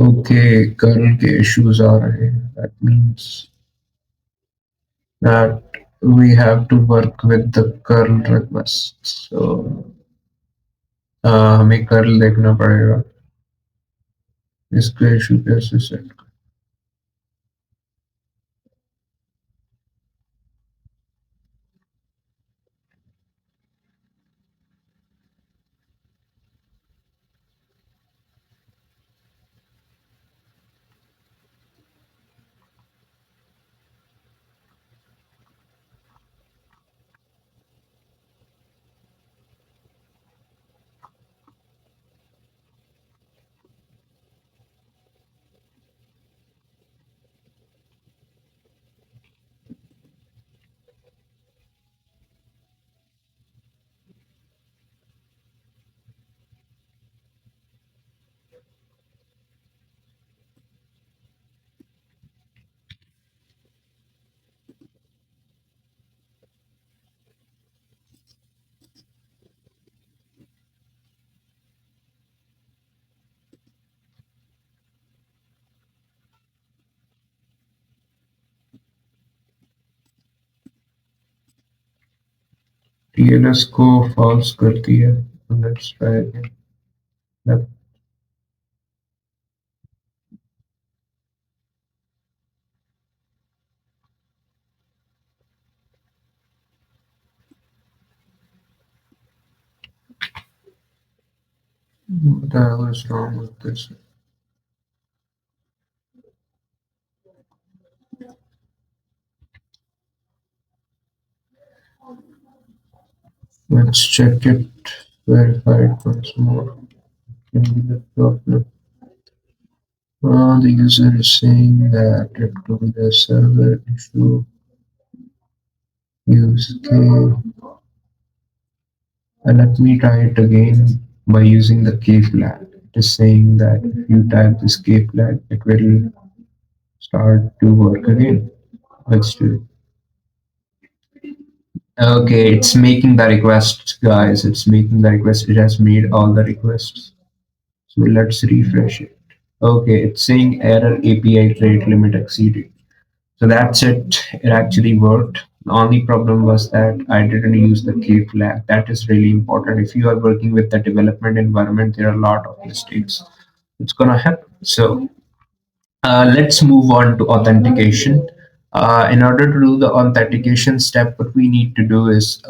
Okay, curl के issues आ रहे हैं. That means that we have to work with the curl requests. So हमें curl देखना पड़ेगा. इसका issue कैसे set TLS को false कर दिया. Let's try again. That, what the hell is wrong with this? Let's check it. Verify it once more. Can be the problem. The user is saying that it could be the server issue. Use K. Let me try it again by using the K flag. It is saying that if you type this K flag, it will start to work again. Let's do it. Okay, it's making the request, guys. It's making the request. It has made all the requests. So let's refresh it. Okay, it's saying error API rate limit exceeded. So that's it. It actually worked. The only problem was that I didn't use the K flag. That is really important. If you are working with the development environment, there are a lot of mistakes. It's gonna happen. So let's move on to authentication. In order to do the authentication step, what we need to do is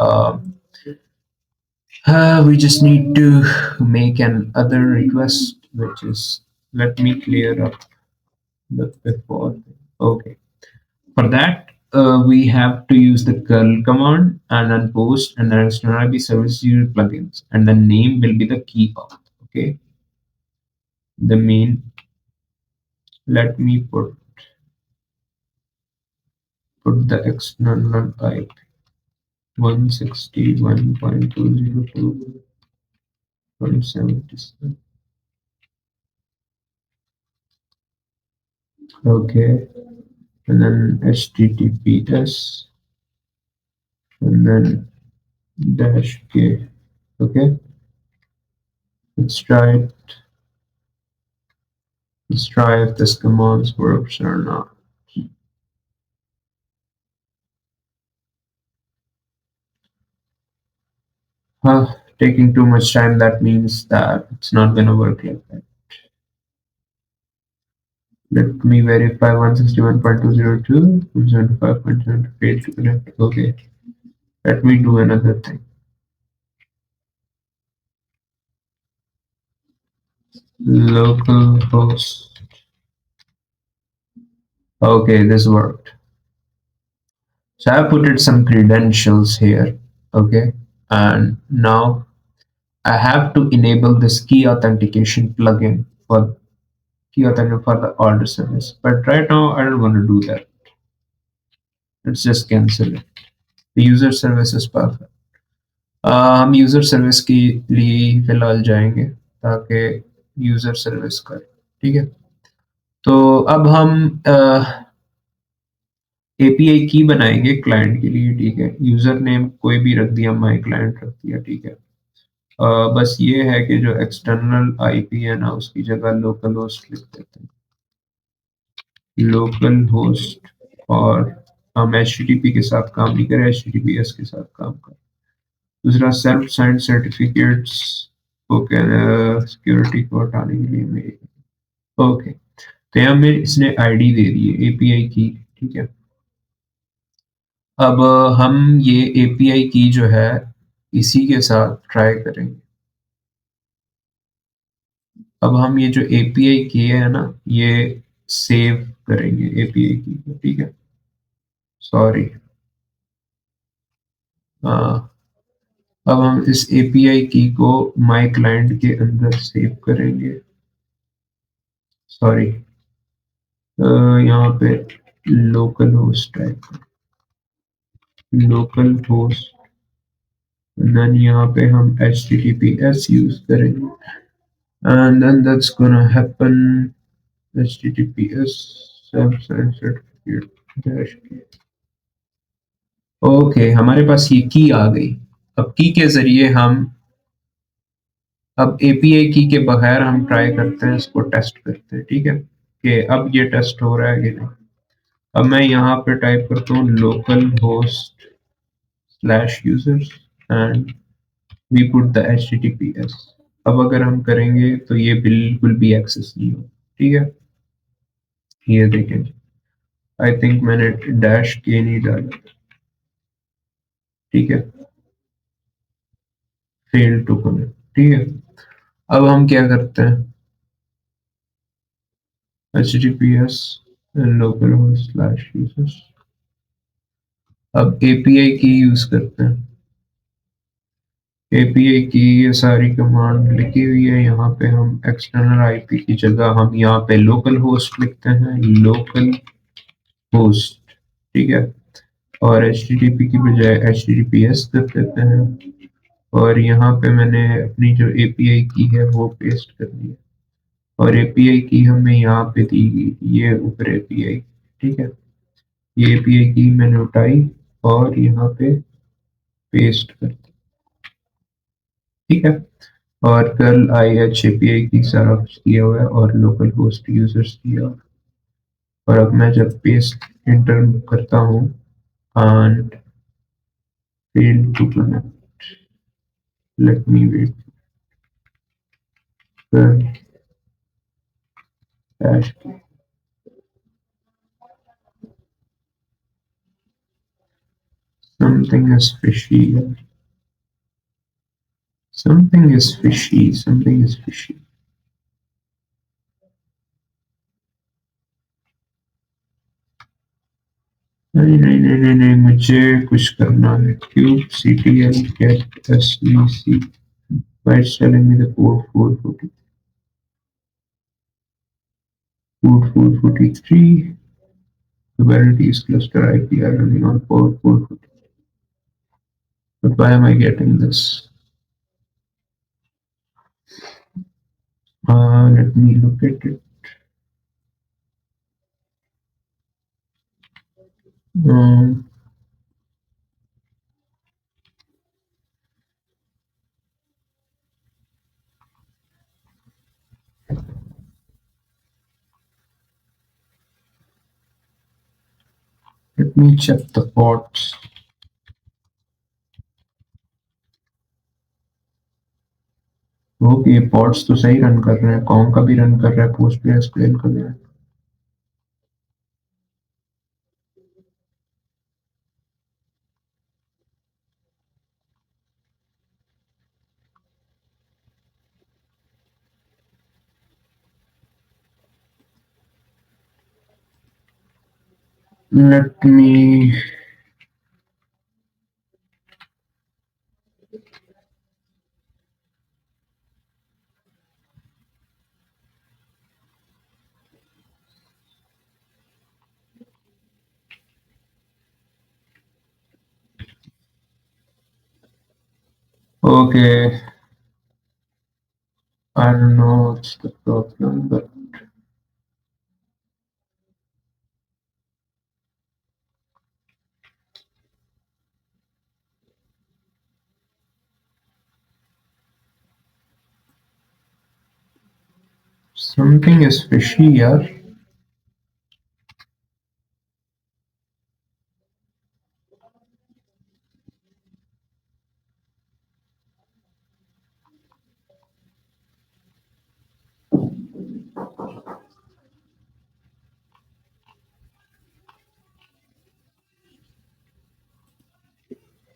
we just need to make an other request, which is let me clear up the before. Okay. For that, we have to use the curl command and then post and then be service user plugins and the name will be the key auth. Okay. The main, let me put the external IP 161.202.77. Okay. And then HTTPS and then dash K. Okay. Let's try it. Let's try if this command works or not. Taking too much time, that means that it's not gonna work like that. Let me verify 161.202, 275.7 to connect. Okay. Let me do another thing. Localhost. Okay, this worked. So I put it some credentials here. Okay. And now I have to enable this key authentication plugin for किया था for the order service, but right now I don't want to do that, let's just cancel it. User services पर हम यूजर सर्विस के लिए ही फिलहाल जाएंगे ताकि यूजर सर्विस कर, ठीक है। तो अब हम एपीआई की बनाएंगे क्लाइंट के लिए, ठीक है। यूजर नेम कोई भी रख दिया, माई क्लाइंट रख दिया, ठीक है। बस ये है कि जो एक्सटर्नल आईपी है ना, उसकी जगह लोकल होस्ट लिख देते हैं, लोकल होस्ट। और हम एचटीटीपी के साथ काम नहीं करें, एचटीटीपीएस के साथ काम करें। दूसरा सेल्फ साइंड सर्टिफिकेट्स को सिक्योरिटी को हटाने के लिए मैं, ओके। तो यहाँ में इसने आईडी दे दी है एपीआई की, ठीक है। अब हम ये एपीआई की जो है इसी के साथ ट्राई करेंगे। अब हम ये जो एपीआई की है ना, ये सेव करेंगे एपीआई की को, ठीक है। सॉरी, अब हम इस एपीआई की को माय क्लाइंट के अंदर सेव करेंगे। सॉरी, यहाँ पे local host type, local host, then यहाँ पे हम https यूज करेंगे, and then that's gonna happen https self-signed certificate dash key। Okay, हमारे पास ये की आ गई। अब की के जरिए हम, अब एपीआई की के बगैर हम ट्राई करते हैं, इसको टेस्ट करते हैं, ठीक है, कि अब ये टेस्ट हो रहा है कि नहीं। अब मैं यहाँ पे टाइप करता हूँ local host slash users and we put the https। अब अगर हम करेंगे तो ये बिल्कुल भी एक्सेस नहीं हो, ठीक है। ये देखें, आई थिंक मैंने डैश के नहीं डाला, ठीक है, फेल टू कनेक्ट, ठीक है। अब हम क्या करते हैं, https local host slash users. अब एपीआई की यूज करते हैं, एपीआई की ये सारी कमांड लिखी हुई है। यहाँ पे हम एक्सटर्नल आईपी की जगह हम यहाँ पे लोकल होस्ट लिखते हैं, लोकल होस्ट, ठीक है। और एचटीटीपी की बजाय एचटीटीपीएस कर देते हैं। और यहाँ पे मैंने अपनी जो एपीआई की है वो पेस्ट कर दी है, और एपीआई की हमें यहाँ पे दी गई, ये ऊपर एपीआई, ठीक है। ये एपीआई की मैंने उठाई और यहाँ पे पेस्ट कर दी, ठीक है। और कर्ल आई एच एपीआई की सारा कुछ दिया हुआ है और लोकल होस्ट यूजर्स दिया हुआ है। और अब मैं जब पेस्ट इंटर करता हूँ and fail to connect, let me wait, dash something is fishy here. Something is fishy, something is fishy। नहीं नहीं नहीं नहीं नहीं, मुझे कुछ करना है। Cube ctl get svc by telling me the code 440 code 443 Kubernetes cluster IP are running on port 440। But why am I getting this? Let me look at it। Um, let me check the ports। Okay, pods तो सही रन कर रहे हैं, कॉम का भी रन कर रहा है, पोस्ट भी एसक्यूएल कर रहा है। Let me, Okay, I don't know what's the problem, but something is fishy here.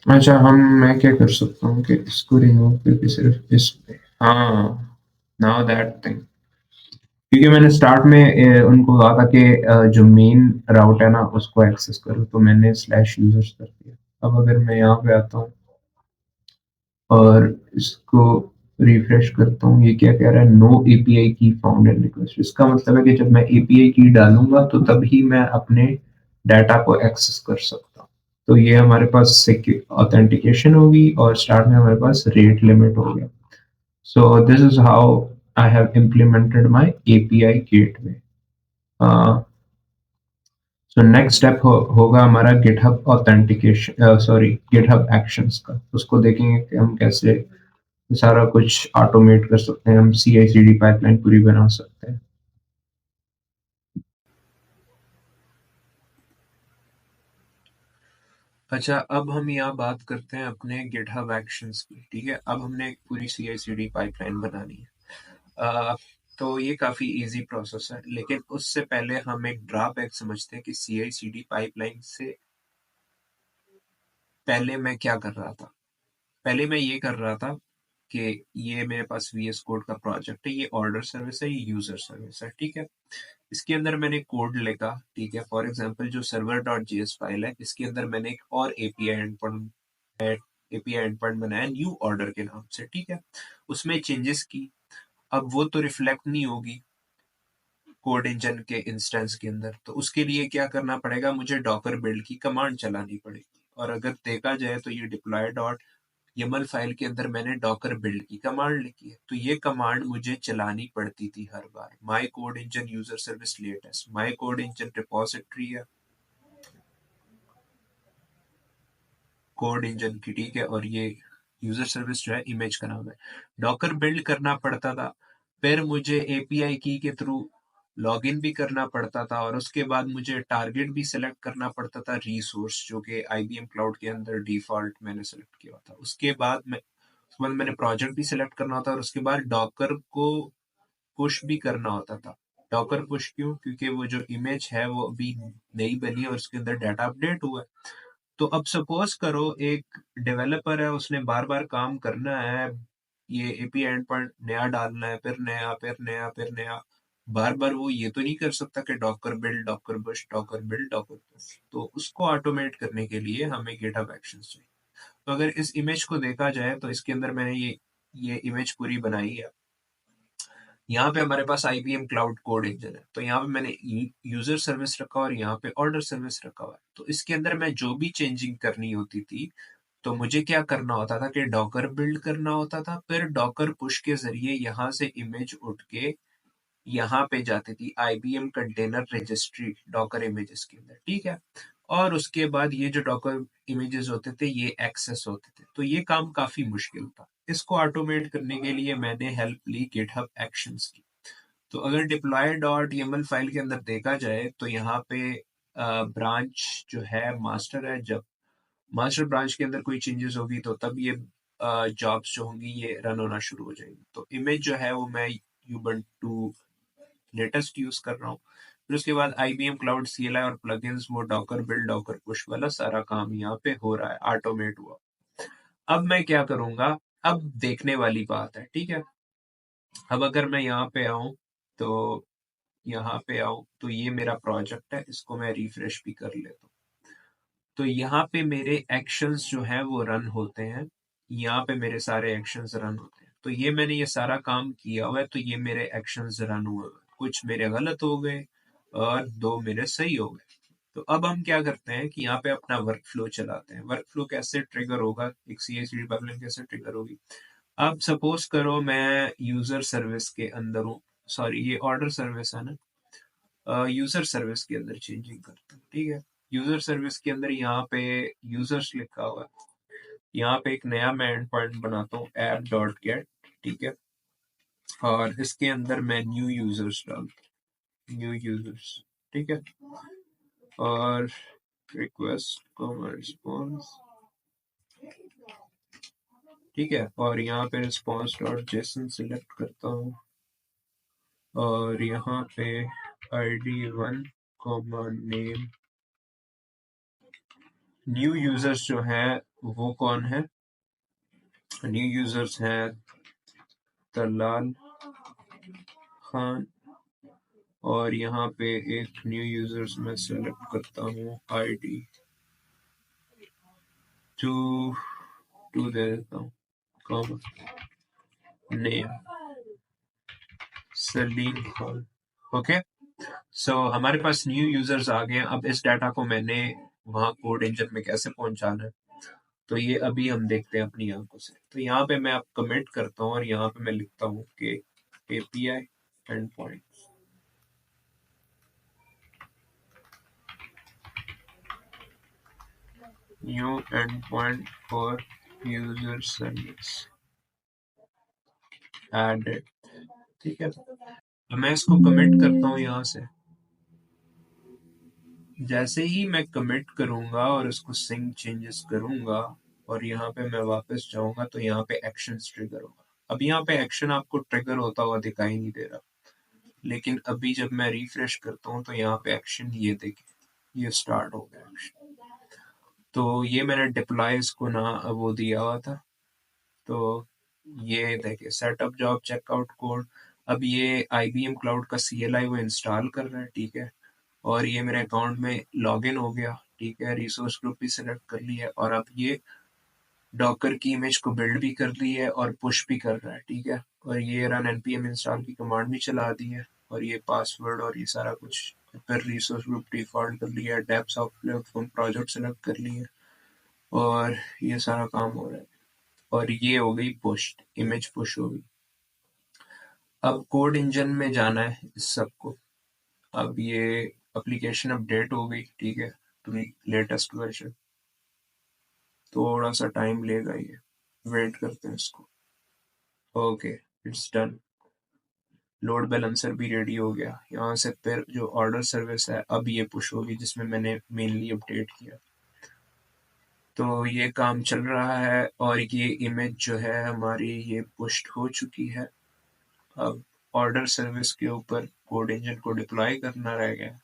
अच्छा, मैं क्या कर सकता हूँ कि इसको रिमूव करके सिर्फ इस पे, हाँ, नाउ दैट थिंग, क्योंकि मैंने स्टार्ट में उनको कहा था कि जो मेन राउट है ना उसको एक्सेस करो, तो मैंने स्लैश यूजर्स कर दिया। अब अगर मैं यहाँ पे आता हूँ और इसको रिफ्रेश करता हूँ, ये क्या कह रहा है, नो एपीआई की फाउंड एंड रिक्वेस्ट। इसका मतलब है कि जब मैं एपीआई की डालूंगा तो तभी मैं अपने डाटा को एक्सेस कर सकता हूँ। तो ये हमारे पास ऑथेंटिकेशन होगी और स्टार्ट में हमारे पास रेट लिमिट हो गया। So this is how I have implemented my API gateway. So next step होगा हमारा GitHub authentication, sorry, GitHub actions का। उसको देखेंगे कि हम कैसे सारा कुछ ऑटोमेट कर सकते हैं, हम सी आई सी डी पाइपलाइन पूरी बना सकते हैं। अच्छा, अब हम यहाँ बात करते हैं अपने गिटहब एक्शंस की। ठीक है, अब हमने एक पूरी सी आई सी डी पाइपलाइन बनानी है। अ, तो ये काफी इजी प्रोसेस है, लेकिन उससे पहले हम एक ड्रॉबैक समझते हैं कि सी आई सी डी पाइपलाइन से पहले मैं क्या कर रहा था। पहले मैं ये कर रहा था कि ये मेरे पास वीएस कोड का प्रोजेक्ट है, ये ऑर्डर सर्विस है, ये यूजर सर्विस है। ठीक है, इसके अंदर मैंने कोड लिखा। ठीक है, फॉर एग्जांपल जो सर्वर डॉट जेएस फाइल है, इसके अंदर मैंने एक और एपीआई एंडपॉइंट बनाया न्यू ऑर्डर के नाम से। ठीक है, उसमें चेंजेस की। अब वो तो रिफ्लेक्ट नहीं होगी कोड इंजन के इंस्टेंस के अंदर, तो उसके लिए क्या करना पड़ेगा, मुझे डॉकर बिल्ड की कमांड चलानी पड़ेगी। और अगर देखा जाए तो ये डिप्लॉय डॉट YAML फाइल के अंदर मैंने डॉकर बिल्ड की कमांड लिखी है, तो ये कमांड मुझे चलानी पड़ती थी हर बार। My code engine user service latest, my code engine repository है कोड इंजन की। ठीक है, और ये यूजर सर्विस जो है इमेज का नाम है। डॉकर बिल्ड करना पड़ता था, फिर मुझे एपीआई की के थ्रू लॉगिन भी करना पड़ता था, और उसके बाद मुझे टारगेट भी सिलेक्ट करना पड़ता था, रिसोर्स जो कि आईबीएम क्लाउड के अंदर डिफॉल्ट मैंने सिलेक्ट किया था। उसके बाद मैंने प्रोजेक्ट भी सिलेक्ट करना होता, और उसके बाद डॉकर को पुश भी करना होता था। डॉकर पुश क्यों? क्योंकि वो जो इमेज है वो अभी नई बनी है और उसके अंदर डाटा अपडेट हुआ है। तो अब सपोज करो एक डेवलपर है, उसने बार बार काम करना है, ये एपीआई एंड पॉइंट नया डालना है, फिर नया, फिर नया, फिर नया। बार बार वो ये तो नहीं कर सकता कि Docker build, Docker push, Docker build, Docker push. तो उसको ऑटोमेट करने के लिए हमें गिटहब एक्शंस चाहिए। तो अगर इस इमेज को देखा जाए तो इसके अंदर मैंने ये इमेज पूरी बनाई है। यहाँ पे हमारे पास आईबीएम क्लाउड कोड इंजन है, तो यहाँ पे मैंने यूजर सर्विस रखा और यहाँ पे ऑर्डर सर्विस रखा हुआ है। तो इसके अंदर मैं जो भी चेंजिंग करनी होती थी, तो मुझे क्या करना होता था कि डॉकर बिल्ड करना होता था, फिर डॉकर पुश के जरिए यहाँ से इमेज उठ के यहाँ पे जाती थी IBM container registry Docker images के अंदर। ठीक है, और उसके बाद ये जो डॉकर इमेजेस होते थे ये एक्सेस होते थे। तो ये काम काफी मुश्किल था। इसको ऑटोमेट करने के लिए मैंने हेल्प ली गिटहब एक्शंस की। तो अगर डिप्लॉय डॉट YAML फाइल के अंदर देखा जाए तो यहाँ पे ब्रांच जो है मास्टर है। जब मास्टर ब्रांच के अंदर कोई चेंजेस होगी तो तब ये जॉब्स जो होंगी ये रन होना शुरू हो जाएगी। तो इमेज जो है वो मैं यूबंटू लेटेस्ट यूज कर रहा हूँ। फिर उसके बाद आईबीएम क्लाउड सीएलआई और प्लगइन्स, वो डॉकर बिल्ड, डॉकर पुश वाला सारा काम यहाँ पे हो रहा है, ऑटोमेट हुआ। अब मैं क्या करूंगा, अब देखने वाली बात है। ठीक है, अब अगर मैं यहाँ पे आऊं, तो यहाँ पे आऊं तो ये मेरा प्रोजेक्ट है, इसको मैं रिफ्रेश भी कर लेता हूँ। तो यहाँ पे मेरे एक्शंस जो हैं वो रन होते हैं। यहाँ पे मेरे सारे एक्शंस रन होते हैं। तो ये मैंने ये सारा काम किया हुआ है, तो ये मेरे एक्शंस रन हुए हुए हैं। कुछ मेरे गलत हो गए और दो मेरे सही हो गए। तो अब हम क्या करते हैं कि यहाँ पे अपना वर्क फ्लो चलाते हैं। वर्क फ्लो कैसे ट्रिगर होगा, एक CI/CD पाइपलाइन कैसे ट्रिगर होगी। अब सपोज करो मैं यूजर सर्विस के अंदर हूँ, सॉरी ये ऑर्डर सर्विस है ना, यूजर सर्विस के अंदर चेंजिंग करता हूँ, ठीक है। यूजर सर्विस के अंदर यहाँ पे यूजर्स लिखा हुआ है, यहाँ पे एक नया मैं एंड पॉइंट बनाता हूँ app.get, ठीक है। और इसके अंदर मैं न्यू यूजर्स न्यू यूजर्स, ठीक है। और रिक्वेस्ट कॉमा रिस्पॉन्स, ठीक है। और यहाँ पे रिस्पॉन्स डॉट जेसन सिलेक्ट करता हूँ और यहाँ पे ID1 comma name. New users जो है वो कौन है, न्यू यूजर्स हैं तलाल खान। और यहाँ पे एक न्यू यूजर्स में सेलेक्ट करता हूँ ID2 दे देता हूँ comma name Salim Khan, okay. So हमारे पास न्यू यूजर्स आ गए हैं। अब इस डाटा को मैंने वहाँ कोड इंजन में कैसे पहुंचाना है, तो ये अभी हम देखते हैं अपनी आंखों से। तो यहाँ पे मैं अब कमिट करता हूँ और यहाँ पे मैं लिखता हूँ कि API endpoint, new endpoint for user service added, ठीक है। अब मैं इसको कमिट करता हूँ यहाँ से। जैसे ही मैं कमिट करूंगा और इसको सिंक चेंजेस करूंगा और यहाँ पे मैं वापस जाऊंगा तो यहाँ पे एक्शन ट्रिगर होगा। अब यहाँ पे एक्शन आपको ट्रिगर होता हुआ दिखाई नहीं दे रहा, लेकिन अभी जब मैं रिफ्रेश करता हूँ तो यहाँ पे एक्शन ये देखिए, ये स्टार्ट हो गया एक्शन। तो ये मैंने डिप्लॉय इसको ना वो दिया हुआ था, तो ये देखिए सेटअप जॉब चेकआउट कोड। अब ये IBM क्लाउड का CLI वो इंस्टॉल कर रहा है, ठीक है। और ये मेरे अकाउंट में लॉगिन हो गया, ठीक है। रिसोर्स ग्रुप भी सिलेक्ट कर ली है और अब ये डॉकर की इमेज को बिल्ड भी कर ली है और पुश भी कर रहा है, ठीक है। और ये रन npm इंस्टॉल की कमांड भी चला दी है और ये पासवर्ड और ये सारा कुछ। फिर रिसोर्स ग्रुप डिफॉल्ट कर लिया है, depth of platform project select कर लिए है और ये सारा काम हो रहा है। और ये हो गई पुश, इमेज पुश हो गई। अब कोड इंजन में जाना है इस सबको। अब ये एप्लीकेशन अपडेट हो गई, ठीक है, टू लेटेस्ट वर्जन। थोड़ा सा टाइम लेगा ये, वेट करते हैं इसको। Okay, it's done. Load balancer भी रेडी हो गया। यहाँ से फिर जो ऑर्डर सर्विस है अब ये पुश होगी, जिसमें मैंने मेनली अपडेट किया। तो ये काम चल रहा है और ये इमेज जो है हमारी ये पुश हो चुकी है। अब ऑर्डर सर्विस के ऊपर कोड इंजन को डिप्लॉय करना रह गया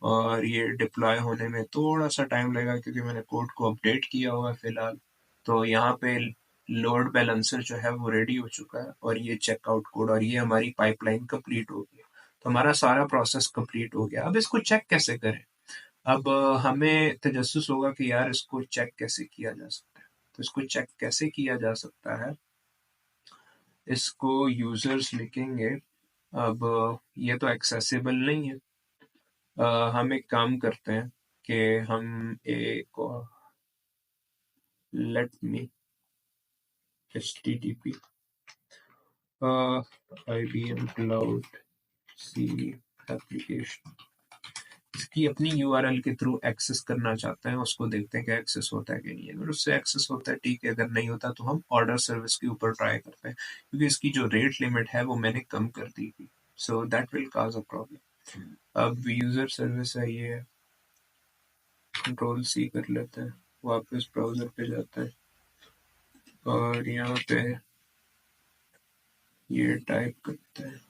और ये डिप्लॉय होने में थोड़ा सा टाइम लगेगा क्योंकि मैंने कोड को अपडेट किया हुआ है फिलहाल। तो यहाँ पे लोड बैलेंसर जो है वो रेडी हो चुका है और ये चेकआउट कोड और ये हमारी पाइपलाइन कंप्लीट हो गई। तो हमारा सारा प्रोसेस कंप्लीट हो गया। अब इसको चेक कैसे करें। अब हमें तजस्सुस होगा कि यार इसको चेक कैसे किया जा सकता है। तो इसको चेक कैसे किया जा सकता है, इसको यूजर्स लिखेंगे। अब ये तो एक्सेसिबल नहीं है। हम एक काम करते हैं कि हम एक let me http IBM cloud C application, इसकी अपनी URL के थ्रू एक्सेस करना चाहते हैं, उसको देखते हैं कि एक्सेस होता है कि नहीं है। अगर उससे एक्सेस होता है ठीक है, अगर नहीं होता तो हम ऑर्डर सर्विस के ऊपर ट्राई करते हैं क्योंकि इसकी जो रेट लिमिट है वो मैंने कम कर दी थी। So that will cause a problem. अब यूजर सर्विस है ये, कंट्रोल C कर लेते हैं, वापस ब्राउजर पे जाते हैं और यहाँ पे ये टाइप करते हैं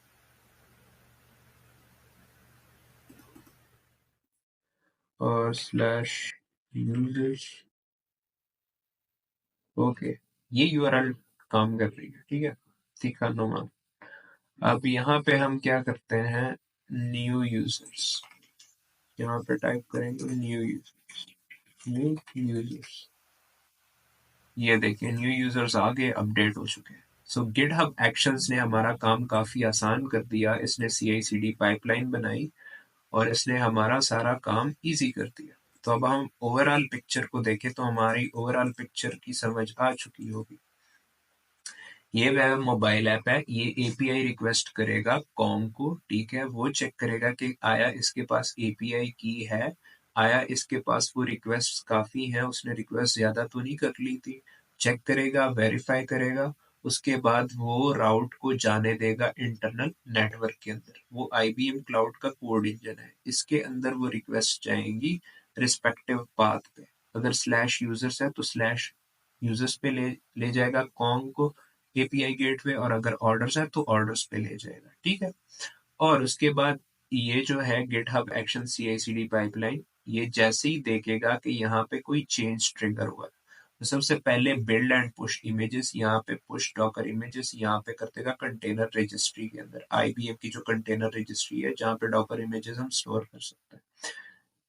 और स्लैश यूजर्स। ओके, ये URL काम कर रही है, ठीक है, सीखा नुमा। अब यहाँ पे हम क्या करते हैं, न्यू यूजर्स, यहाँ पे टाइप करेंगे न्यू यूजर्स, न्यू यूजर्स। ये देखिए न्यू यूजर्स आगे अपडेट हो चुके हैं। सो गिटहब एक्शंस ने हमारा काम काफी आसान कर दिया। इसने CI/CD पाइपलाइन बनाई और इसने हमारा सारा काम इजी कर दिया। तो अब हम ओवरऑल पिक्चर को देखें तो हमारी ओवरऑल पिक्चर की समझ आ चुकी होगी। ये वह मोबाइल ऐप है, ये एपीआई रिक्वेस्ट करेगा कॉम को, ठीक है। वो चेक करेगा कि आया इसके पास एपीआई की है, आया इसके पास वो रिक्वेस्ट काफी है, उसने रिक्वेस्ट ज्यादा तो नहीं कर ली थी। चेक करेगा, वेरीफाई करेगा, उसके बाद वो राउट को जाने देगा इंटरनल नेटवर्क के अंदर। वो आईबीएम क्लाउड का कोड इंजन है, इसके अंदर वो रिक्वेस्ट जाएंगी रिस्पेक्टिव पाथ पे। अगर स्लैश यूजर्स है तो स्लैश यूजर्स पे ले जाएगा कॉम को एपीआई गेटवे, और अगर ऑर्डर्स है तो ऑर्डर्स पे ले जाएगा, ठीक है। और उसके बाद ये जो है गिटहब एक्शन CI/CD पाइपलाइन, ये जैसे ही देखेगा कि यहाँ पे कोई चेंज ट्रिगर हुआ, तो सबसे पहले बिल्ड एंड पुश इमेजेस, यहाँ पे पुश डॉकर इमेजेस यहाँ पे कर देगा कंटेनर रजिस्ट्री के अंदर, आईबीएम की जो कंटेनर रजिस्ट्री है जहाँ पे डॉकर इमेजेस हम स्टोर कर सकते हैं।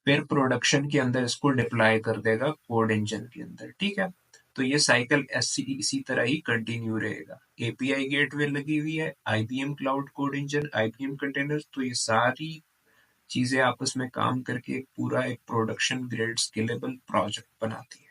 फिर प्रोडक्शन के अंदर इसको डिप्लॉय कर देगा कोड इंजन के अंदर, ठीक है। तो ये साइकिल इसी तरह ही कंटिन्यू रहेगा। एपीआई गेटवे लगी हुई है, IBM cloud code engine, IBM container, तो ये सारी चीजें आपस में काम करके एक पूरा एक प्रोडक्शन ग्रेड स्केलेबल प्रोजेक्ट बनाती है।